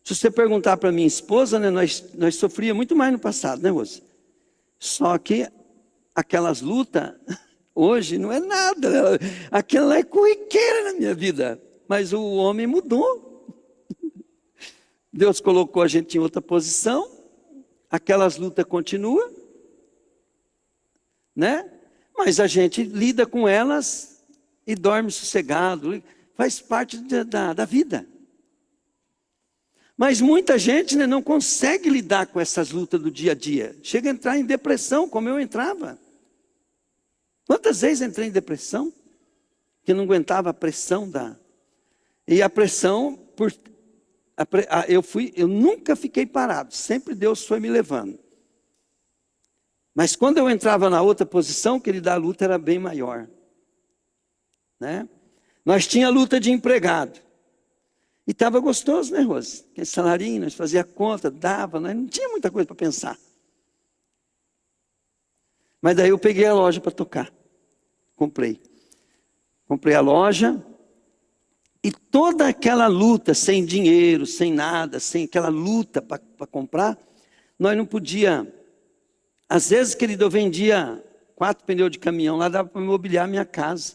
Se você perguntar para minha esposa, né, nós sofríamos muito mais no passado, né, Rosa? Só que aquelas lutas, hoje, não é nada. Aquela é corriqueira na minha vida. Mas o homem mudou. Deus colocou a gente em outra posição. Aquelas lutas continuam, né? Mas a gente lida com elas e dorme sossegado, faz parte da vida. Mas muita gente, né, não consegue lidar com essas lutas do dia a dia. Chega a entrar em depressão, como eu entrava. Quantas vezes entrei em depressão? Que não aguentava a pressão E a pressão eu nunca fiquei parado, sempre Deus foi me levando. Mas quando eu entrava na outra posição, querido, a luta era bem maior. Né? Nós tínhamos a luta de empregado. E estava gostoso, né, Rose? Aquele salarinho, nós fazia conta, dava, nós não tinha muita coisa para pensar. Mas daí eu peguei a loja para tocar. Comprei a loja. E toda aquela luta, sem dinheiro, sem nada, sem aquela luta para comprar, nós não podíamos. Às vezes, querido, eu vendia 4 pneus de caminhão, lá dava para mobiliar a minha casa.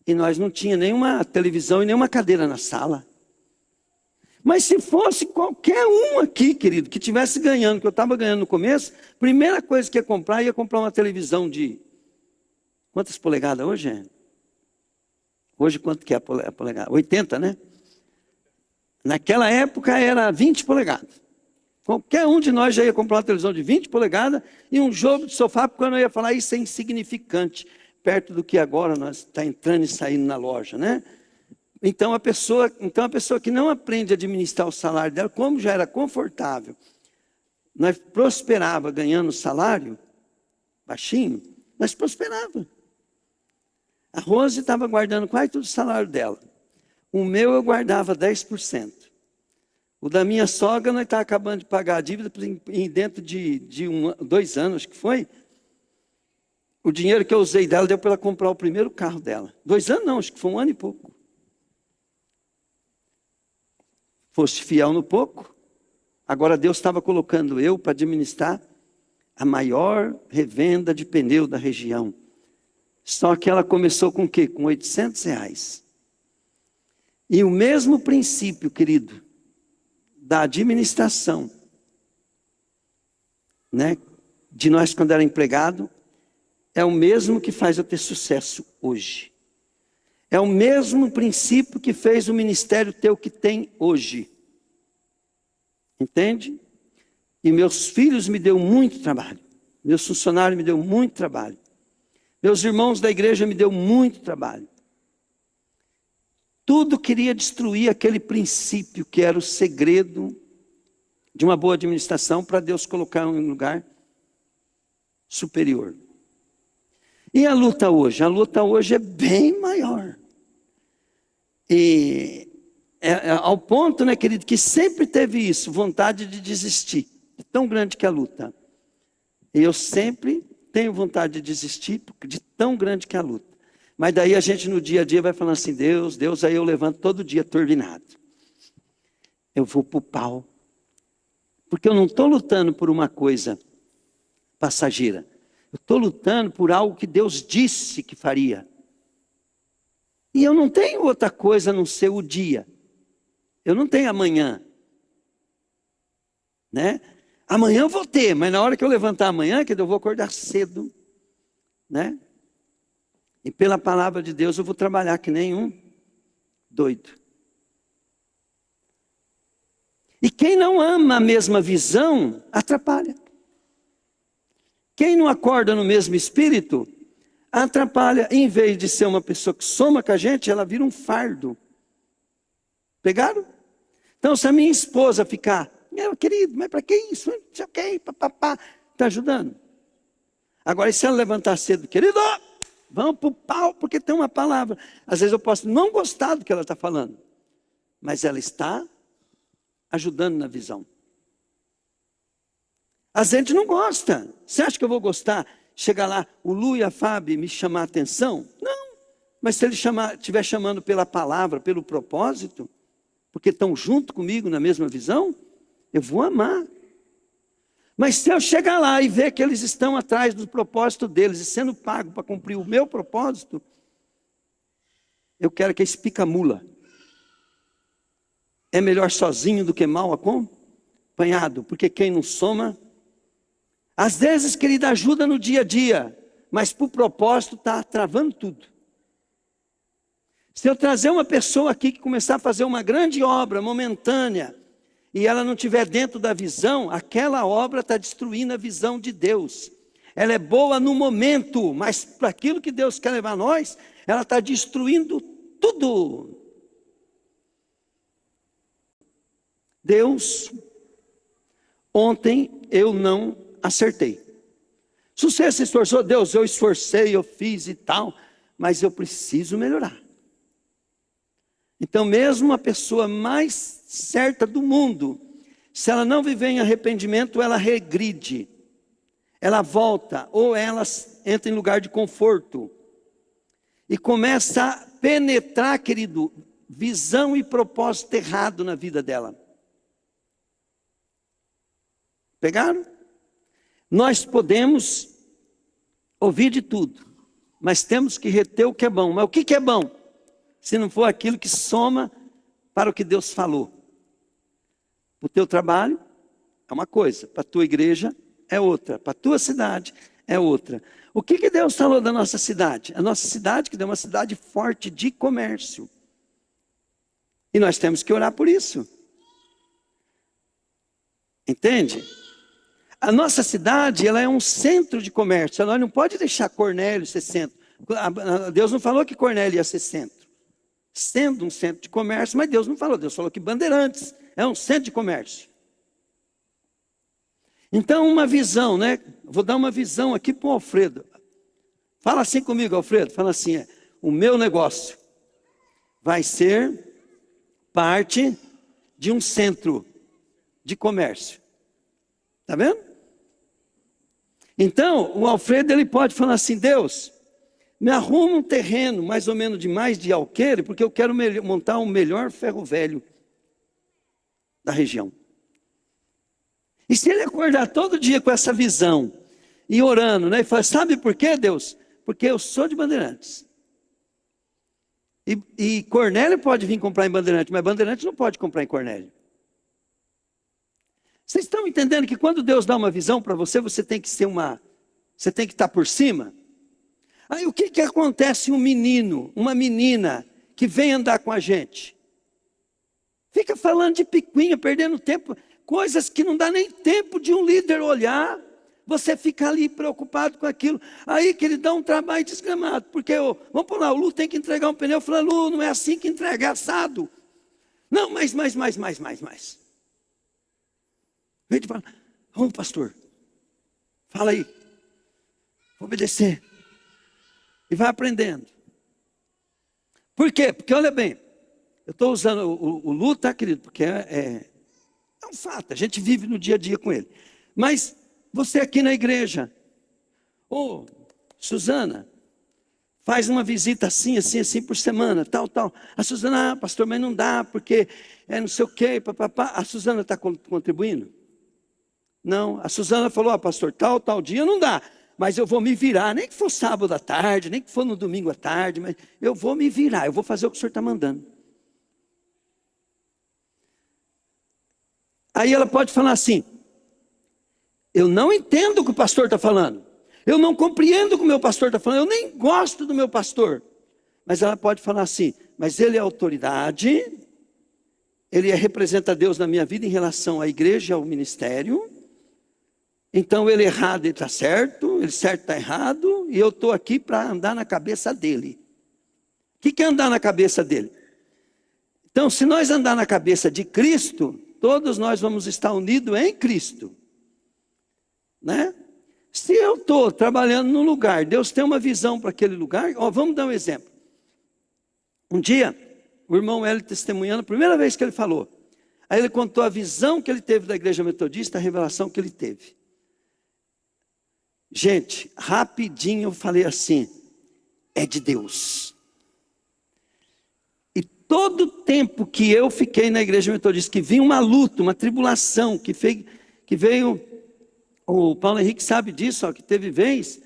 E nós não tínhamos nenhuma televisão e nenhuma cadeira na sala. Mas se fosse qualquer um aqui, querido, que estivesse ganhando, que eu estava ganhando no começo, a primeira coisa que ia comprar uma televisão de... Quantas polegadas hoje é? Hoje quanto que é a polegada? 80, né? Naquela época era 20 polegadas. Qualquer um de nós já ia comprar uma televisão de 20 polegadas e um jogo de sofá, porque eu não ia falar isso é insignificante, perto do que agora nós está entrando e saindo na loja, né? Então a pessoa que não aprende a administrar o salário dela, como já era confortável, nós prosperava ganhando salário baixinho, nós prosperava. A Rose estava guardando quase todo o salário dela. O meu eu guardava 10%. O da minha sogra, nós estávamos acabando de pagar a dívida dentro de 2 anos, acho que foi. O dinheiro que eu usei dela deu para ela comprar o primeiro carro dela. 2 anos não, acho que foi 1 ano e pouco. Foste fiel no pouco. Agora Deus estava colocando eu para administrar a maior revenda de pneu da região. Só que ela começou com o quê? Com R$ 800. E o mesmo princípio, querido, da administração, né? De nós quando era empregado, é o mesmo que faz eu ter sucesso hoje. É o mesmo princípio que fez o ministério ter o que tem hoje. Entende? E meus filhos me deu muito trabalho. Meus funcionários me deu muito trabalho. Meus irmãos da igreja me deu muito trabalho. Tudo queria destruir aquele princípio que era o segredo de uma boa administração para Deus colocar em um lugar superior. E a luta hoje? A luta hoje é bem maior. E ao ponto, né, querido, que sempre teve isso, vontade de desistir. É tão grande que é a luta. E eu sempre tenho vontade de desistir, de tão grande que é a luta. Mas daí a gente no dia a dia vai falando assim, Deus, aí eu levanto todo dia turbinado. Eu vou para o pau. Porque eu não estou lutando por uma coisa passageira. Eu estou lutando por algo que Deus disse que faria. E eu não tenho outra coisa a não ser o dia. Eu não tenho amanhã. Né? Amanhã eu vou ter, mas na hora que eu levantar amanhã, que eu vou acordar cedo. Né? E pela palavra de Deus eu vou trabalhar que nem um doido. E quem não ama a mesma visão, atrapalha. Quem não acorda no mesmo espírito, atrapalha. Em vez de ser uma pessoa que soma com a gente, ela vira um fardo. Pegaram? Então, se a minha esposa ficar, meu querido, mas para que isso? Ok, papapá, está ajudando. Agora, e se ela levantar cedo, querido, vamos para o pau, porque tem uma palavra. Às vezes eu posso não gostar do que ela está falando, mas ela está ajudando na visão. A gente não gosta. Você acha que eu vou gostar? Chegar lá, o Lu e a Fábio me chamar a atenção? Não. Mas se ele estiver chamando pela palavra, pelo propósito, porque estão junto comigo na mesma visão, eu vou amar. Mas se eu chegar lá e ver que eles estão atrás do propósito deles e sendo pago para cumprir o meu propósito, eu quero que esse pica-mula. É melhor sozinho do que mal acompanhado, porque quem não soma, às vezes, querida, ajuda no dia a dia, mas para o propósito está travando tudo. Se eu trazer uma pessoa aqui que começar a fazer uma grande obra momentânea, e ela não estiver dentro da visão, aquela obra está destruindo a visão de Deus. Ela é boa no momento, mas para aquilo que Deus quer levar a nós, ela está destruindo tudo. Deus, ontem eu não acertei. Se você se esforçou, Deus, eu esforcei, eu fiz e tal, mas eu preciso melhorar. Então, mesmo a pessoa mais certa do mundo, se ela não viver em arrependimento, ela regride, ela volta, ou ela entra em lugar de conforto, e começa a penetrar, querido, visão e propósito errado na vida dela. Pegaram? Nós podemos ouvir de tudo, mas temos que reter o que é bom. Mas o que é bom? Se não for aquilo que soma para o que Deus falou. Para o teu trabalho é uma coisa, para a tua igreja é outra, para a tua cidade é outra. O que Deus falou da nossa cidade? A nossa cidade, que é uma cidade forte de comércio. E nós temos que orar por isso. Entende? A nossa cidade, ela é um centro de comércio. Nós não pode deixar Cornélio ser centro. Deus não falou que Cornélio ia ser centro. Sendo um centro de comércio, mas Deus não falou. Deus falou que Bandeirantes é um centro de comércio. Então, uma visão, né? Vou dar uma visão aqui para o Alfredo. Fala assim comigo, Alfredo. Fala assim, o meu negócio vai ser parte de um centro de comércio. Está vendo? Então, o Alfredo, ele pode falar assim, Deus, me arruma um terreno mais ou menos de mais de alqueire, porque eu quero montar o melhor ferro velho da região. E se ele acordar todo dia com essa visão, e orando, né? E falar, sabe por quê, Deus? porque eu sou de Bandeirantes. E Cornélio pode vir comprar em Bandeirantes, mas Bandeirantes não pode comprar em Cornélio. Vocês estão entendendo que quando Deus dá uma visão para você, você tem que estar por cima? Aí o que acontece um menino, uma menina que vem andar com a gente? Fica falando de picuinha, perdendo tempo, coisas que não dá nem tempo de um líder olhar. Você fica ali preocupado com aquilo. Aí que ele dá um trabalho desgramado. Porque, vamos por lá, o Lu tem que entregar um pneu. Eu falo, Lu, não é assim que entrega, é assado. Não, mais. Vem de falar, vamos pastor, fala aí. Vou obedecer. E vai aprendendo. Por quê? Porque olha bem, eu estou usando o Lu, tá querido? Porque é um fato, a gente vive no dia a dia com ele. Mas você aqui na igreja, Suzana, faz uma visita assim por semana, tal. A Suzana, pastor, mas não dá, porque não sei o quê, papapá. A Suzana está contribuindo? Não, a Suzana falou, pastor, tal dia não dá, mas eu vou me virar, nem que for sábado à tarde, nem que for no domingo à tarde, mas eu vou me virar, eu vou fazer o que o senhor está mandando. Aí ela pode falar assim, eu não entendo o que o pastor está falando, eu não compreendo o que o meu pastor está falando, eu nem gosto do meu pastor. Mas ela pode falar assim, mas ele é autoridade, ele representa Deus na minha vida em relação à igreja e ao ministério, então ele errado, ele está certo, ele certo está errado, e eu estou aqui para andar na cabeça dele. O que é andar na cabeça dele? Então, se nós andar na cabeça de Cristo, todos nós vamos estar unidos em Cristo. Né? Se eu estou trabalhando num lugar, Deus tem uma visão para aquele lugar, vamos dar um exemplo. Um dia, o irmão Hélio testemunhando, a primeira vez que ele falou, aí ele contou a visão que ele teve da igreja metodista, a revelação que ele teve. Gente, rapidinho eu falei assim, é de Deus. E todo o tempo que eu fiquei na igreja metodista, que vinha uma luta, uma tribulação, que veio, o Paulo Henrique sabe disso, que teve vez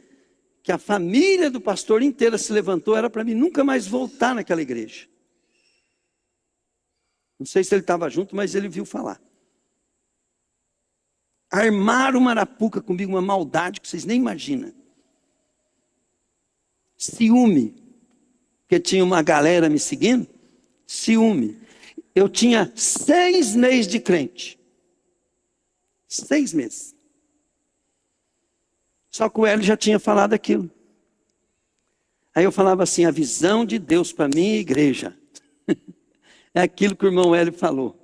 que a família do pastor inteira se levantou, era para mim nunca mais voltar naquela igreja. Não sei se ele estava junto, mas ele viu falar. Armaram uma arapuca comigo, uma maldade que vocês nem imaginam. Ciúme, porque tinha uma galera me seguindo. Ciúme. Eu tinha 6 meses de crente. 6 meses. Só que o Hélio já tinha falado aquilo. Aí eu falava assim, a visão de Deus para minha igreja. É aquilo que o irmão Hélio falou.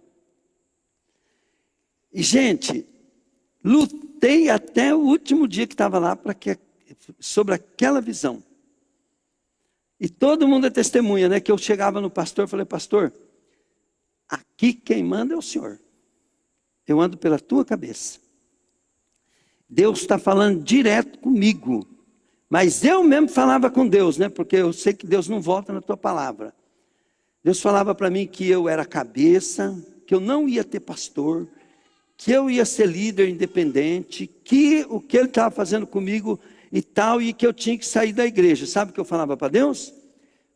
E, gente, lutei até o último dia que estava lá sobre aquela visão. E todo mundo é testemunha, né? Que eu chegava no pastor e falei, pastor, aqui quem manda é o senhor. Eu ando pela tua cabeça. Deus está falando direto comigo. Mas eu mesmo falava com Deus, né? Porque eu sei que Deus não volta na tua palavra. Deus falava para mim que eu era cabeça, que eu não ia ter pastor, que eu ia ser líder independente, que o que ele estava fazendo comigo e tal, e que eu tinha que sair da igreja. Sabe o que eu falava para Deus?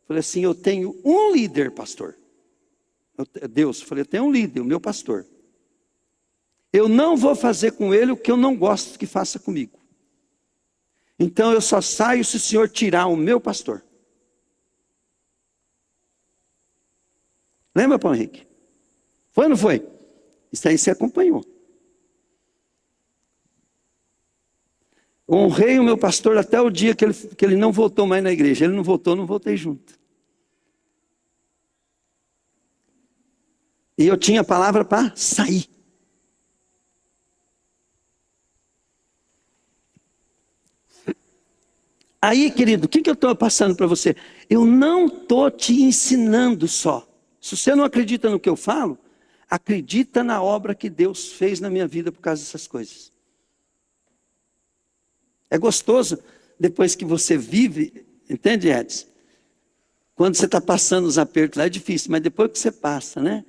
Falei assim, eu tenho um líder, pastor. Deus, falei, eu tenho um líder, o meu pastor. Eu não vou fazer com ele o que eu não gosto que faça comigo. Então eu só saio se o senhor tirar o meu pastor. Lembra, Paulo Henrique? Foi ou não foi? Isso aí você acompanhou. Honrei o meu pastor até o dia que ele não voltou mais na igreja. Ele não voltou, não voltei junto. E eu tinha a palavra para sair. Aí, querido, o que eu estou passando para você? Eu não estou te ensinando só. Se você não acredita no que eu falo, acredita na obra que Deus fez na minha vida por causa dessas coisas. É gostoso, depois que você vive, entende, Edson? Quando você está passando os apertos lá é difícil, mas depois que você passa, né?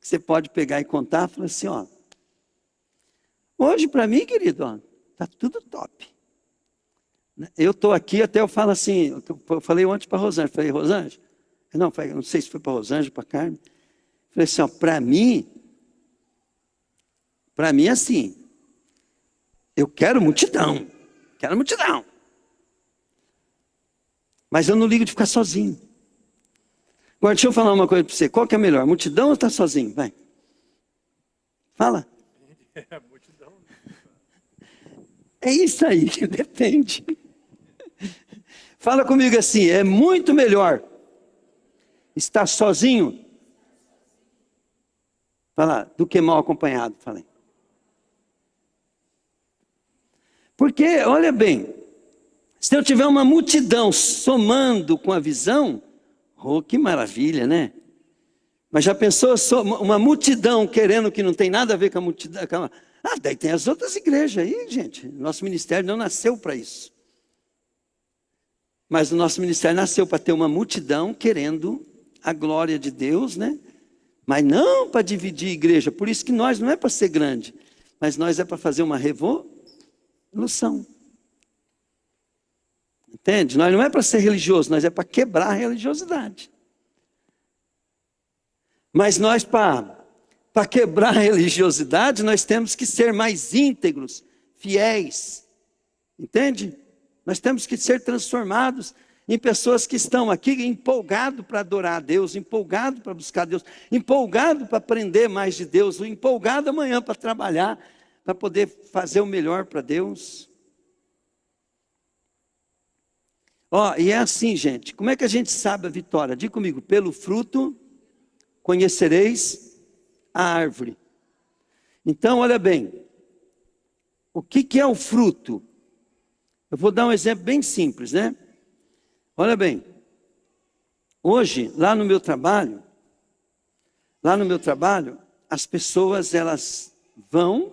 Você pode pegar e contar, falar assim, hoje para mim, querido, está tudo top. Eu estou aqui, até eu falo assim, eu falei ontem para a Rosângela, falei, Rosângela, não sei se foi para a Rosângela, para a Carmen, falei assim, ó, para mim assim, eu quero multidão, mas eu não ligo de ficar sozinho. Agora, deixa eu falar uma coisa para você, qual que é melhor, multidão ou estar sozinho? Vai, fala. Multidão. É isso aí, depende. Fala comigo assim, é muito melhor estar sozinho, fala, do que mal acompanhado, falei. Porque, olha bem, se eu tiver uma multidão somando com a visão, oh, que maravilha, né? Mas já pensou uma multidão querendo que não tem nada a ver com a multidão? Ah, daí tem as outras igrejas aí, gente. Nosso ministério não nasceu para isso. Mas o nosso ministério nasceu para ter uma multidão querendo a glória de Deus, né? Mas não para dividir a igreja. Por isso que nós não é para ser grande, mas nós é para fazer uma revolução. Entende? Nós não é para ser religioso, nós é para quebrar a religiosidade. Mas nós, para quebrar a religiosidade, nós temos que ser mais íntegros, fiéis. Entende? Nós temos que ser transformados em pessoas que estão aqui empolgados para adorar a Deus, empolgados para buscar Deus, empolgados para aprender mais de Deus, empolgados amanhã para trabalhar, para poder fazer o melhor para Deus. Ó, e é assim, gente, como é que a gente sabe a vitória? Diga comigo, pelo fruto conhecereis a árvore. Então, olha bem, o que é o fruto? Eu vou dar um exemplo bem simples, né? Olha bem, hoje, lá no meu trabalho, as pessoas, elas vão,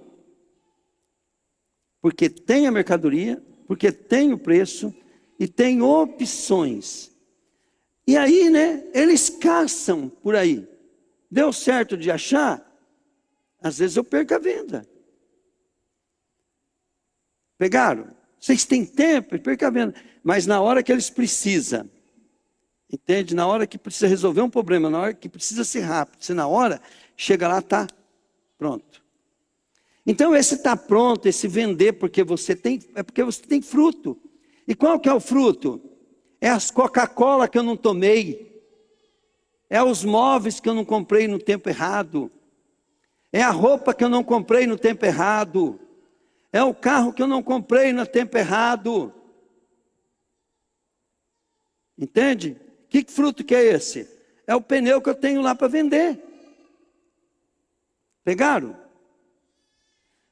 porque tem a mercadoria, porque tem o preço, e tem opções. E aí, né, eles caçam por aí. Deu certo de achar? Às vezes eu perco a venda. Pegaram? Vocês têm tempo, perca a venda. Mas na hora que eles precisam, entende? Na hora que precisa resolver um problema, na hora que precisa ser rápido, se na hora, chega lá, está pronto. Então esse está pronto, esse vender porque você tem, é porque você tem fruto. E qual que é o fruto? É as Coca-Cola que eu não tomei. É os móveis que eu não comprei no tempo errado. É a roupa que eu não comprei no tempo errado. É o carro que eu não comprei no tempo errado. Entende? Que fruto que é esse? É o pneu que eu tenho lá para vender. Pegaram?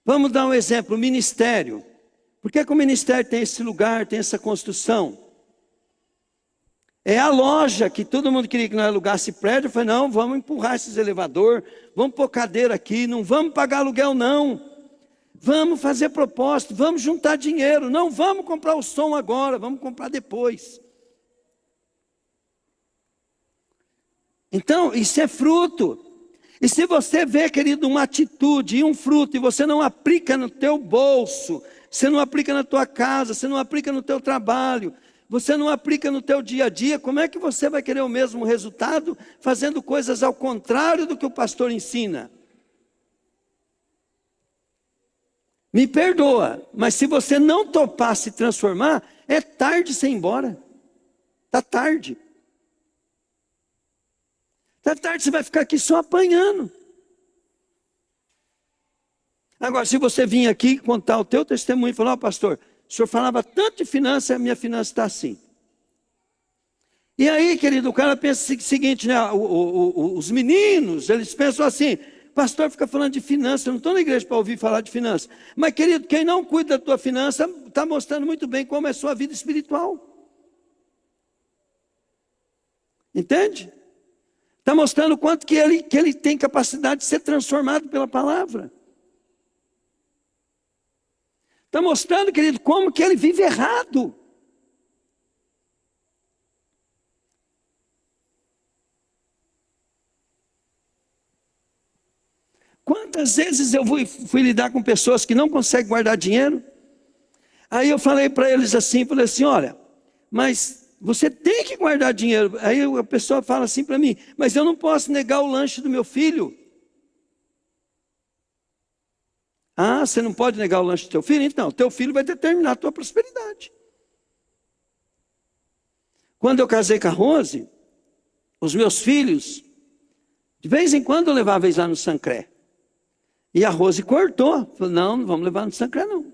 Vamos dar um exemplo, o ministério. Por que o ministério tem esse lugar, tem essa construção? É a loja que todo mundo queria que nós alugasse prédio. Eu falei, não, vamos empurrar esses elevador, vamos pôr cadeira aqui, não vamos pagar aluguel não. Vamos fazer propósito, vamos juntar dinheiro, não vamos comprar o som agora, vamos comprar depois. Então, isso é fruto. E se você vê, querido, uma atitude e um fruto, e você não aplica no teu bolso, você não aplica na tua casa, você não aplica no teu trabalho, você não aplica no teu dia a dia, como é que você vai querer o mesmo resultado fazendo coisas ao contrário do que o pastor ensina? Me perdoa, mas se você não topar se transformar, é tarde você ir embora. Está tarde. Está tarde, você vai ficar aqui só apanhando. Agora, se você vir aqui contar o teu testemunho e falar, ó, pastor, o senhor falava tanto de finança, a minha finança está assim. E aí, querido, o cara pensa o seguinte, né? Os meninos, eles pensam assim, pastor fica falando de finanças, eu não estou na igreja para ouvir falar de finanças. Mas, querido, quem não cuida da tua finança, está mostrando muito bem como é a sua vida espiritual. Entende? Está mostrando o quanto que ele tem capacidade de ser transformado pela palavra. Está mostrando, querido, como que ele vive errado. Quantas vezes eu fui lidar com pessoas que não conseguem guardar dinheiro? Aí eu falei para eles assim, olha, mas você tem que guardar dinheiro. Aí a pessoa fala assim para mim, mas eu não posso negar o lanche do meu filho. Ah, você não pode negar o lanche do teu filho? Então, teu filho vai determinar a tua prosperidade. Quando eu casei com a Rose, os meus filhos, de vez em quando eu levava eles lá no Sancré. E a Rose cortou. Falou, não vamos levar no Sancré não.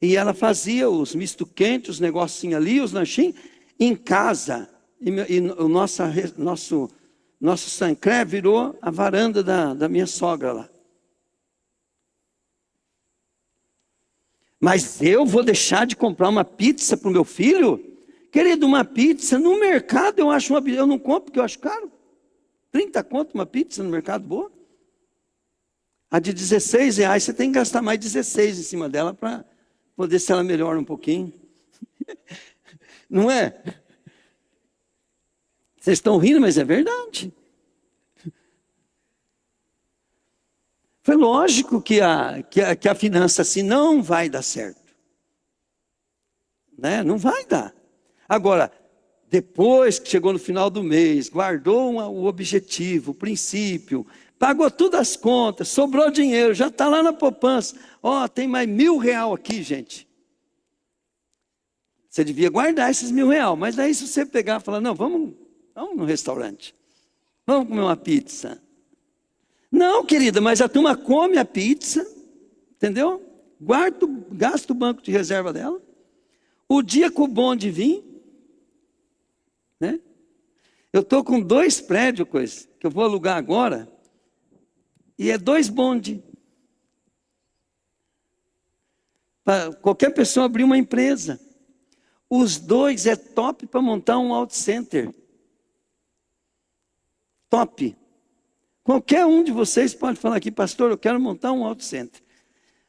E ela fazia os misto quentes, os negocinhos ali, os lanchinhos, em casa. E o nosso Sancré virou a varanda da minha sogra lá. Mas eu vou deixar de comprar uma pizza para o meu filho? Querido, uma pizza no mercado eu acho eu não compro porque eu acho caro. 30 conto uma pizza no mercado boa. A de R$16 você tem que gastar mais 16 em cima dela para poder se ela melhora um pouquinho. Não é? Vocês estão rindo, mas é verdade. Foi lógico que a finança assim não vai dar certo. Né? Não vai dar. Agora, depois que chegou no final do mês, guardou o objetivo, o princípio, pagou todas as contas, sobrou dinheiro, já está lá na poupança. Ó, tem mais R$1.000 aqui, gente. Você devia guardar esses R$1.000. Mas daí se você pegar e falar, não, vamos no restaurante. Vamos comer uma pizza. Não, querida, mas a turma come a pizza, entendeu? Gasta o banco de reserva dela. O dia que o bonde vir, né? Eu estou com 2 prédios, que eu vou alugar agora, e é 2 bondes. Para qualquer pessoa abrir uma empresa. Os 2 é top para montar um auto center. Top. Qualquer um de vocês pode falar aqui, pastor, eu quero montar um auto center.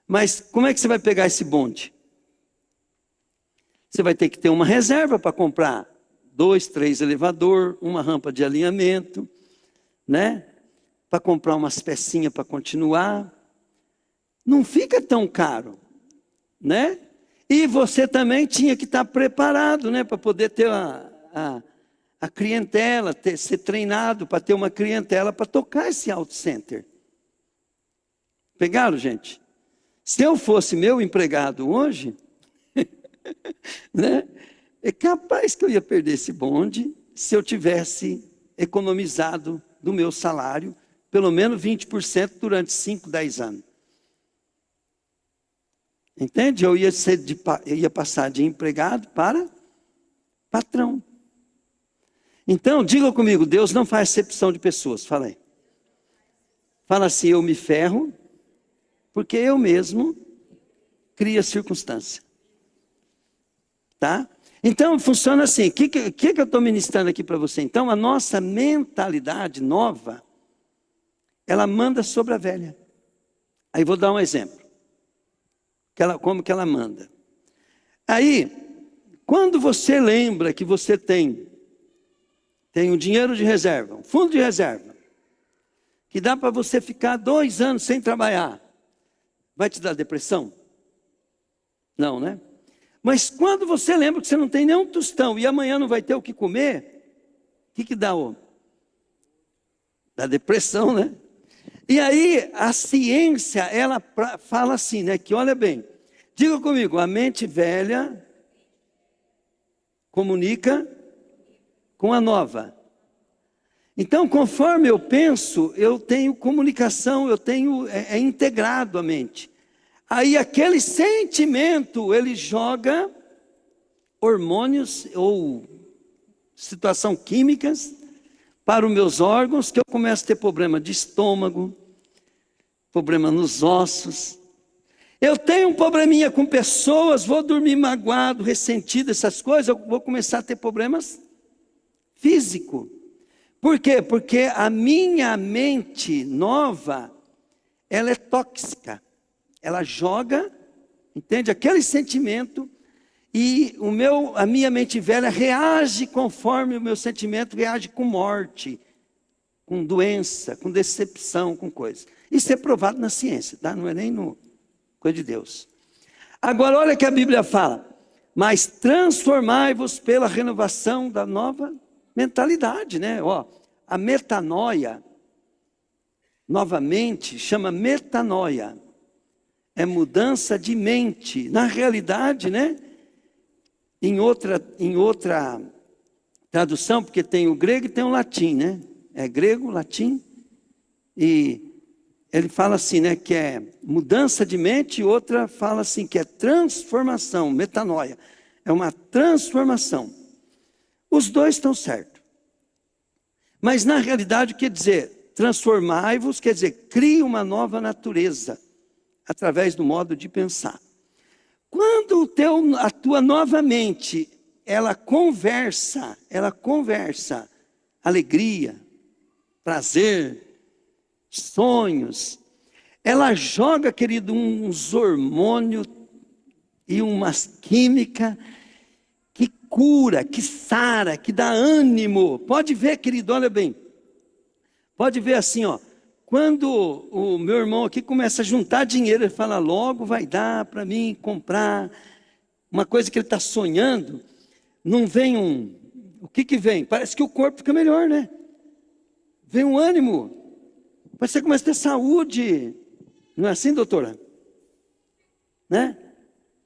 Mas como é que você vai pegar esse bonde? Você vai ter que ter uma reserva para comprar 2, 3 elevador, uma rampa de alinhamento, né? Para comprar umas pecinhas para continuar. Não fica tão caro, né? E você também tinha que estar preparado, né? Para poder ter a clientela, ser treinado para ter uma clientela para tocar esse auto center. Pegaram, gente? Se eu fosse meu empregado hoje, né? É capaz que eu ia perder esse bonde se eu tivesse economizado do meu salário pelo menos 20% durante 5, 10 anos. Entende? Eu ia passar de empregado para patrão. Então, diga comigo, Deus não faz acepção de pessoas. Fala aí. Fala assim, eu me ferro, porque eu mesmo crio a circunstância. Tá? Então, funciona assim. O que eu estou ministrando aqui para você? Então, a nossa mentalidade nova, ela manda sobre a velha. Aí vou dar um exemplo. Como que ela manda. Aí, quando você lembra que você tem um dinheiro de reserva, um fundo de reserva, que dá para você ficar 2 anos sem trabalhar, vai te dar depressão? Não, né? Mas quando você lembra que você não tem nenhum tostão e amanhã não vai ter o que comer, o que dá? Dá depressão, né? E aí a ciência, ela fala assim, né? Que olha bem, diga comigo, a mente velha comunica com a nova. Então, conforme eu penso, eu tenho comunicação, é integrado a mente. Aí aquele sentimento, ele joga hormônios ou situação químicas para os meus órgãos, que eu começo a ter problema de estômago, problema nos ossos. Eu tenho um probleminha com pessoas, vou dormir magoado, ressentido, essas coisas, eu vou começar a ter problemas físicos. Por quê? Porque a minha mente nova, ela é tóxica. Ela joga, entende? Aquele sentimento e a minha mente velha reage conforme o meu sentimento reage com morte, com doença, com decepção, com coisa. Isso é provado na ciência, tá? Não é nem no coisa de Deus. Agora olha que a Bíblia fala, mas transformai-vos pela renovação da nova mentalidade, né? Ó, a metanoia, novamente, chama metanoia, é mudança de mente. Na realidade, né? Em outra tradução, porque tem o grego e tem o latim, né? É grego, latim, e ele fala assim, né, que é mudança de mente, e outra fala assim, que é transformação, metanoia. É uma transformação. Os dois estão certos. Mas na realidade, quer dizer, transformai-vos, quer dizer, crie uma nova natureza, através do modo de pensar. Quando a tua nova mente, ela conversa, alegria, prazer, sonhos, ela joga, querido, uns hormônios e umas químicas que cura, que sara, que dá ânimo. Pode ver, querido, olha bem, pode ver assim, ó, quando o meu irmão aqui começa a juntar dinheiro, ele fala, logo vai dar para mim comprar uma coisa que ele está sonhando, não vem o que vem? Parece que o corpo fica melhor, né? Vem um ânimo, você começa a ter saúde, não é assim, doutora? Né?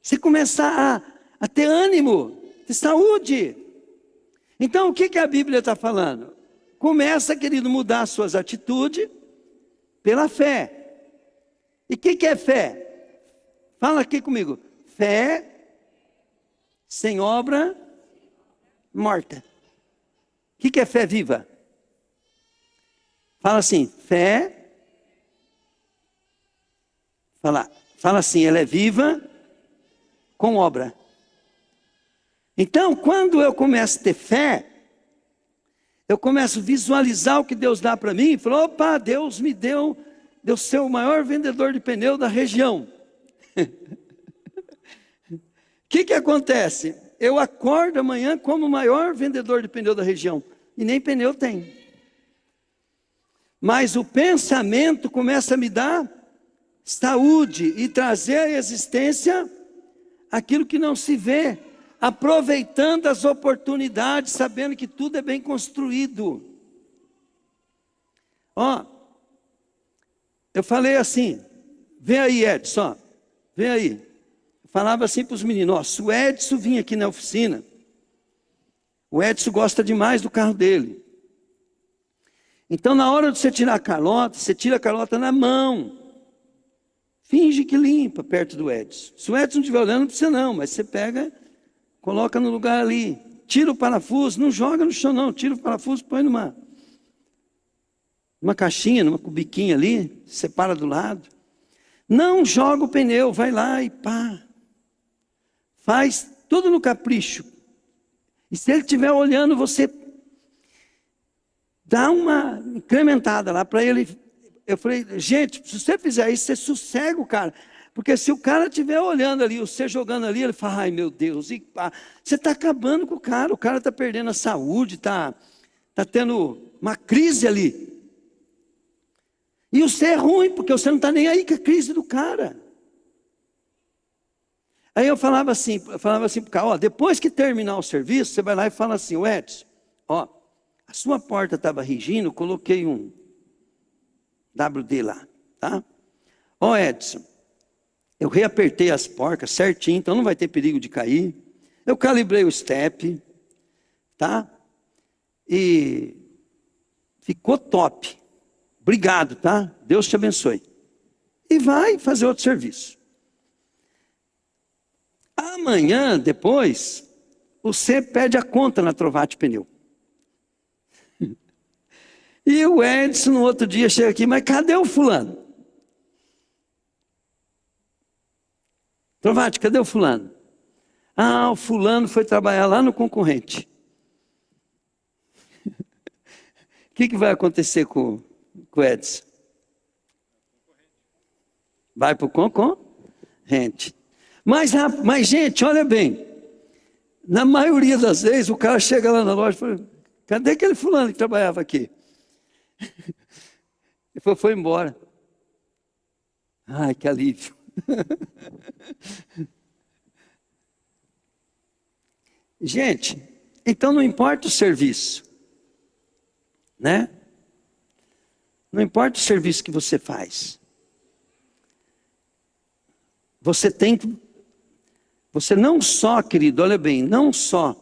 Você começa a ter ânimo, ter saúde. Então, o que a Bíblia está falando? Começa, querido, mudar as suas atitudes pela fé. E o que é fé? Fala aqui comigo. Fé sem obra morta. O que é fé viva? Fala assim, fé. Fala assim, ela é viva com obra. Então, quando eu começo a ter fé, eu começo a visualizar o que Deus dá para mim, e falo, opa, Deus me deu ser o maior vendedor de pneu da região. O que acontece? Eu acordo amanhã como o maior vendedor de pneu da região, e nem pneu tem. Mas o pensamento começa a me dar saúde e trazer à existência aquilo que não se vê, aproveitando as oportunidades, sabendo que tudo é bem construído. Ó, eu falei assim, vem aí Edson, vem aí. Eu falava assim para os meninos, ó, se o Edson vir aqui na oficina, o Edson gosta demais do carro dele. Então, na hora de você tirar a calota, você tira a calota na mão. Finge que limpa perto do Edson. Se o Edson não estiver olhando, não precisa não, mas você pega, coloca no lugar ali. Tira o parafuso, não joga no chão não, tira o parafuso, põe numa caixinha, numa cubiquinha ali, separa do lado. Não joga o pneu, vai lá e pá. Faz tudo no capricho. E se ele estiver olhando, você dá uma incrementada lá para ele. Eu falei, gente, se você fizer isso, você sossega o cara. Porque se o cara estiver olhando ali, você jogando ali, ele fala, ai meu Deus, e pá, você está acabando com o cara está perdendo a saúde, está tendo uma crise ali. E você é ruim, porque você não está nem aí com a crise do cara. Aí eu falava assim para o cara, ó, depois que terminar o serviço, você vai lá e fala assim, o Edson, ó, a sua porta estava rigindo, coloquei um WD lá, tá? Ó Edson, eu reapertei as porcas certinho, então não vai ter perigo de cair. Eu calibrei o step, tá? E ficou top. Obrigado, tá? Deus te abençoe. E vai fazer outro serviço. Amanhã, depois, você pede a conta na Trovate Pneu. E o Edson, no outro dia, chega aqui, mas cadê o fulano? Trovate, cadê o fulano? Ah, o fulano foi trabalhar lá no concorrente. O que vai acontecer com o Edson? Vai para o concorrente. Mas, gente, olha bem. Na maioria das vezes, o cara chega lá na loja e fala, cadê aquele fulano que trabalhava aqui? Ele foi embora. Ai, que alívio. Gente, então não importa o serviço, né? Não importa o serviço que você faz. Você não só, querido, olha bem, não só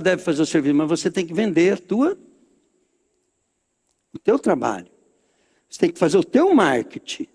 deve fazer o serviço, mas você tem que vender o teu trabalho. Você tem que fazer o teu marketing.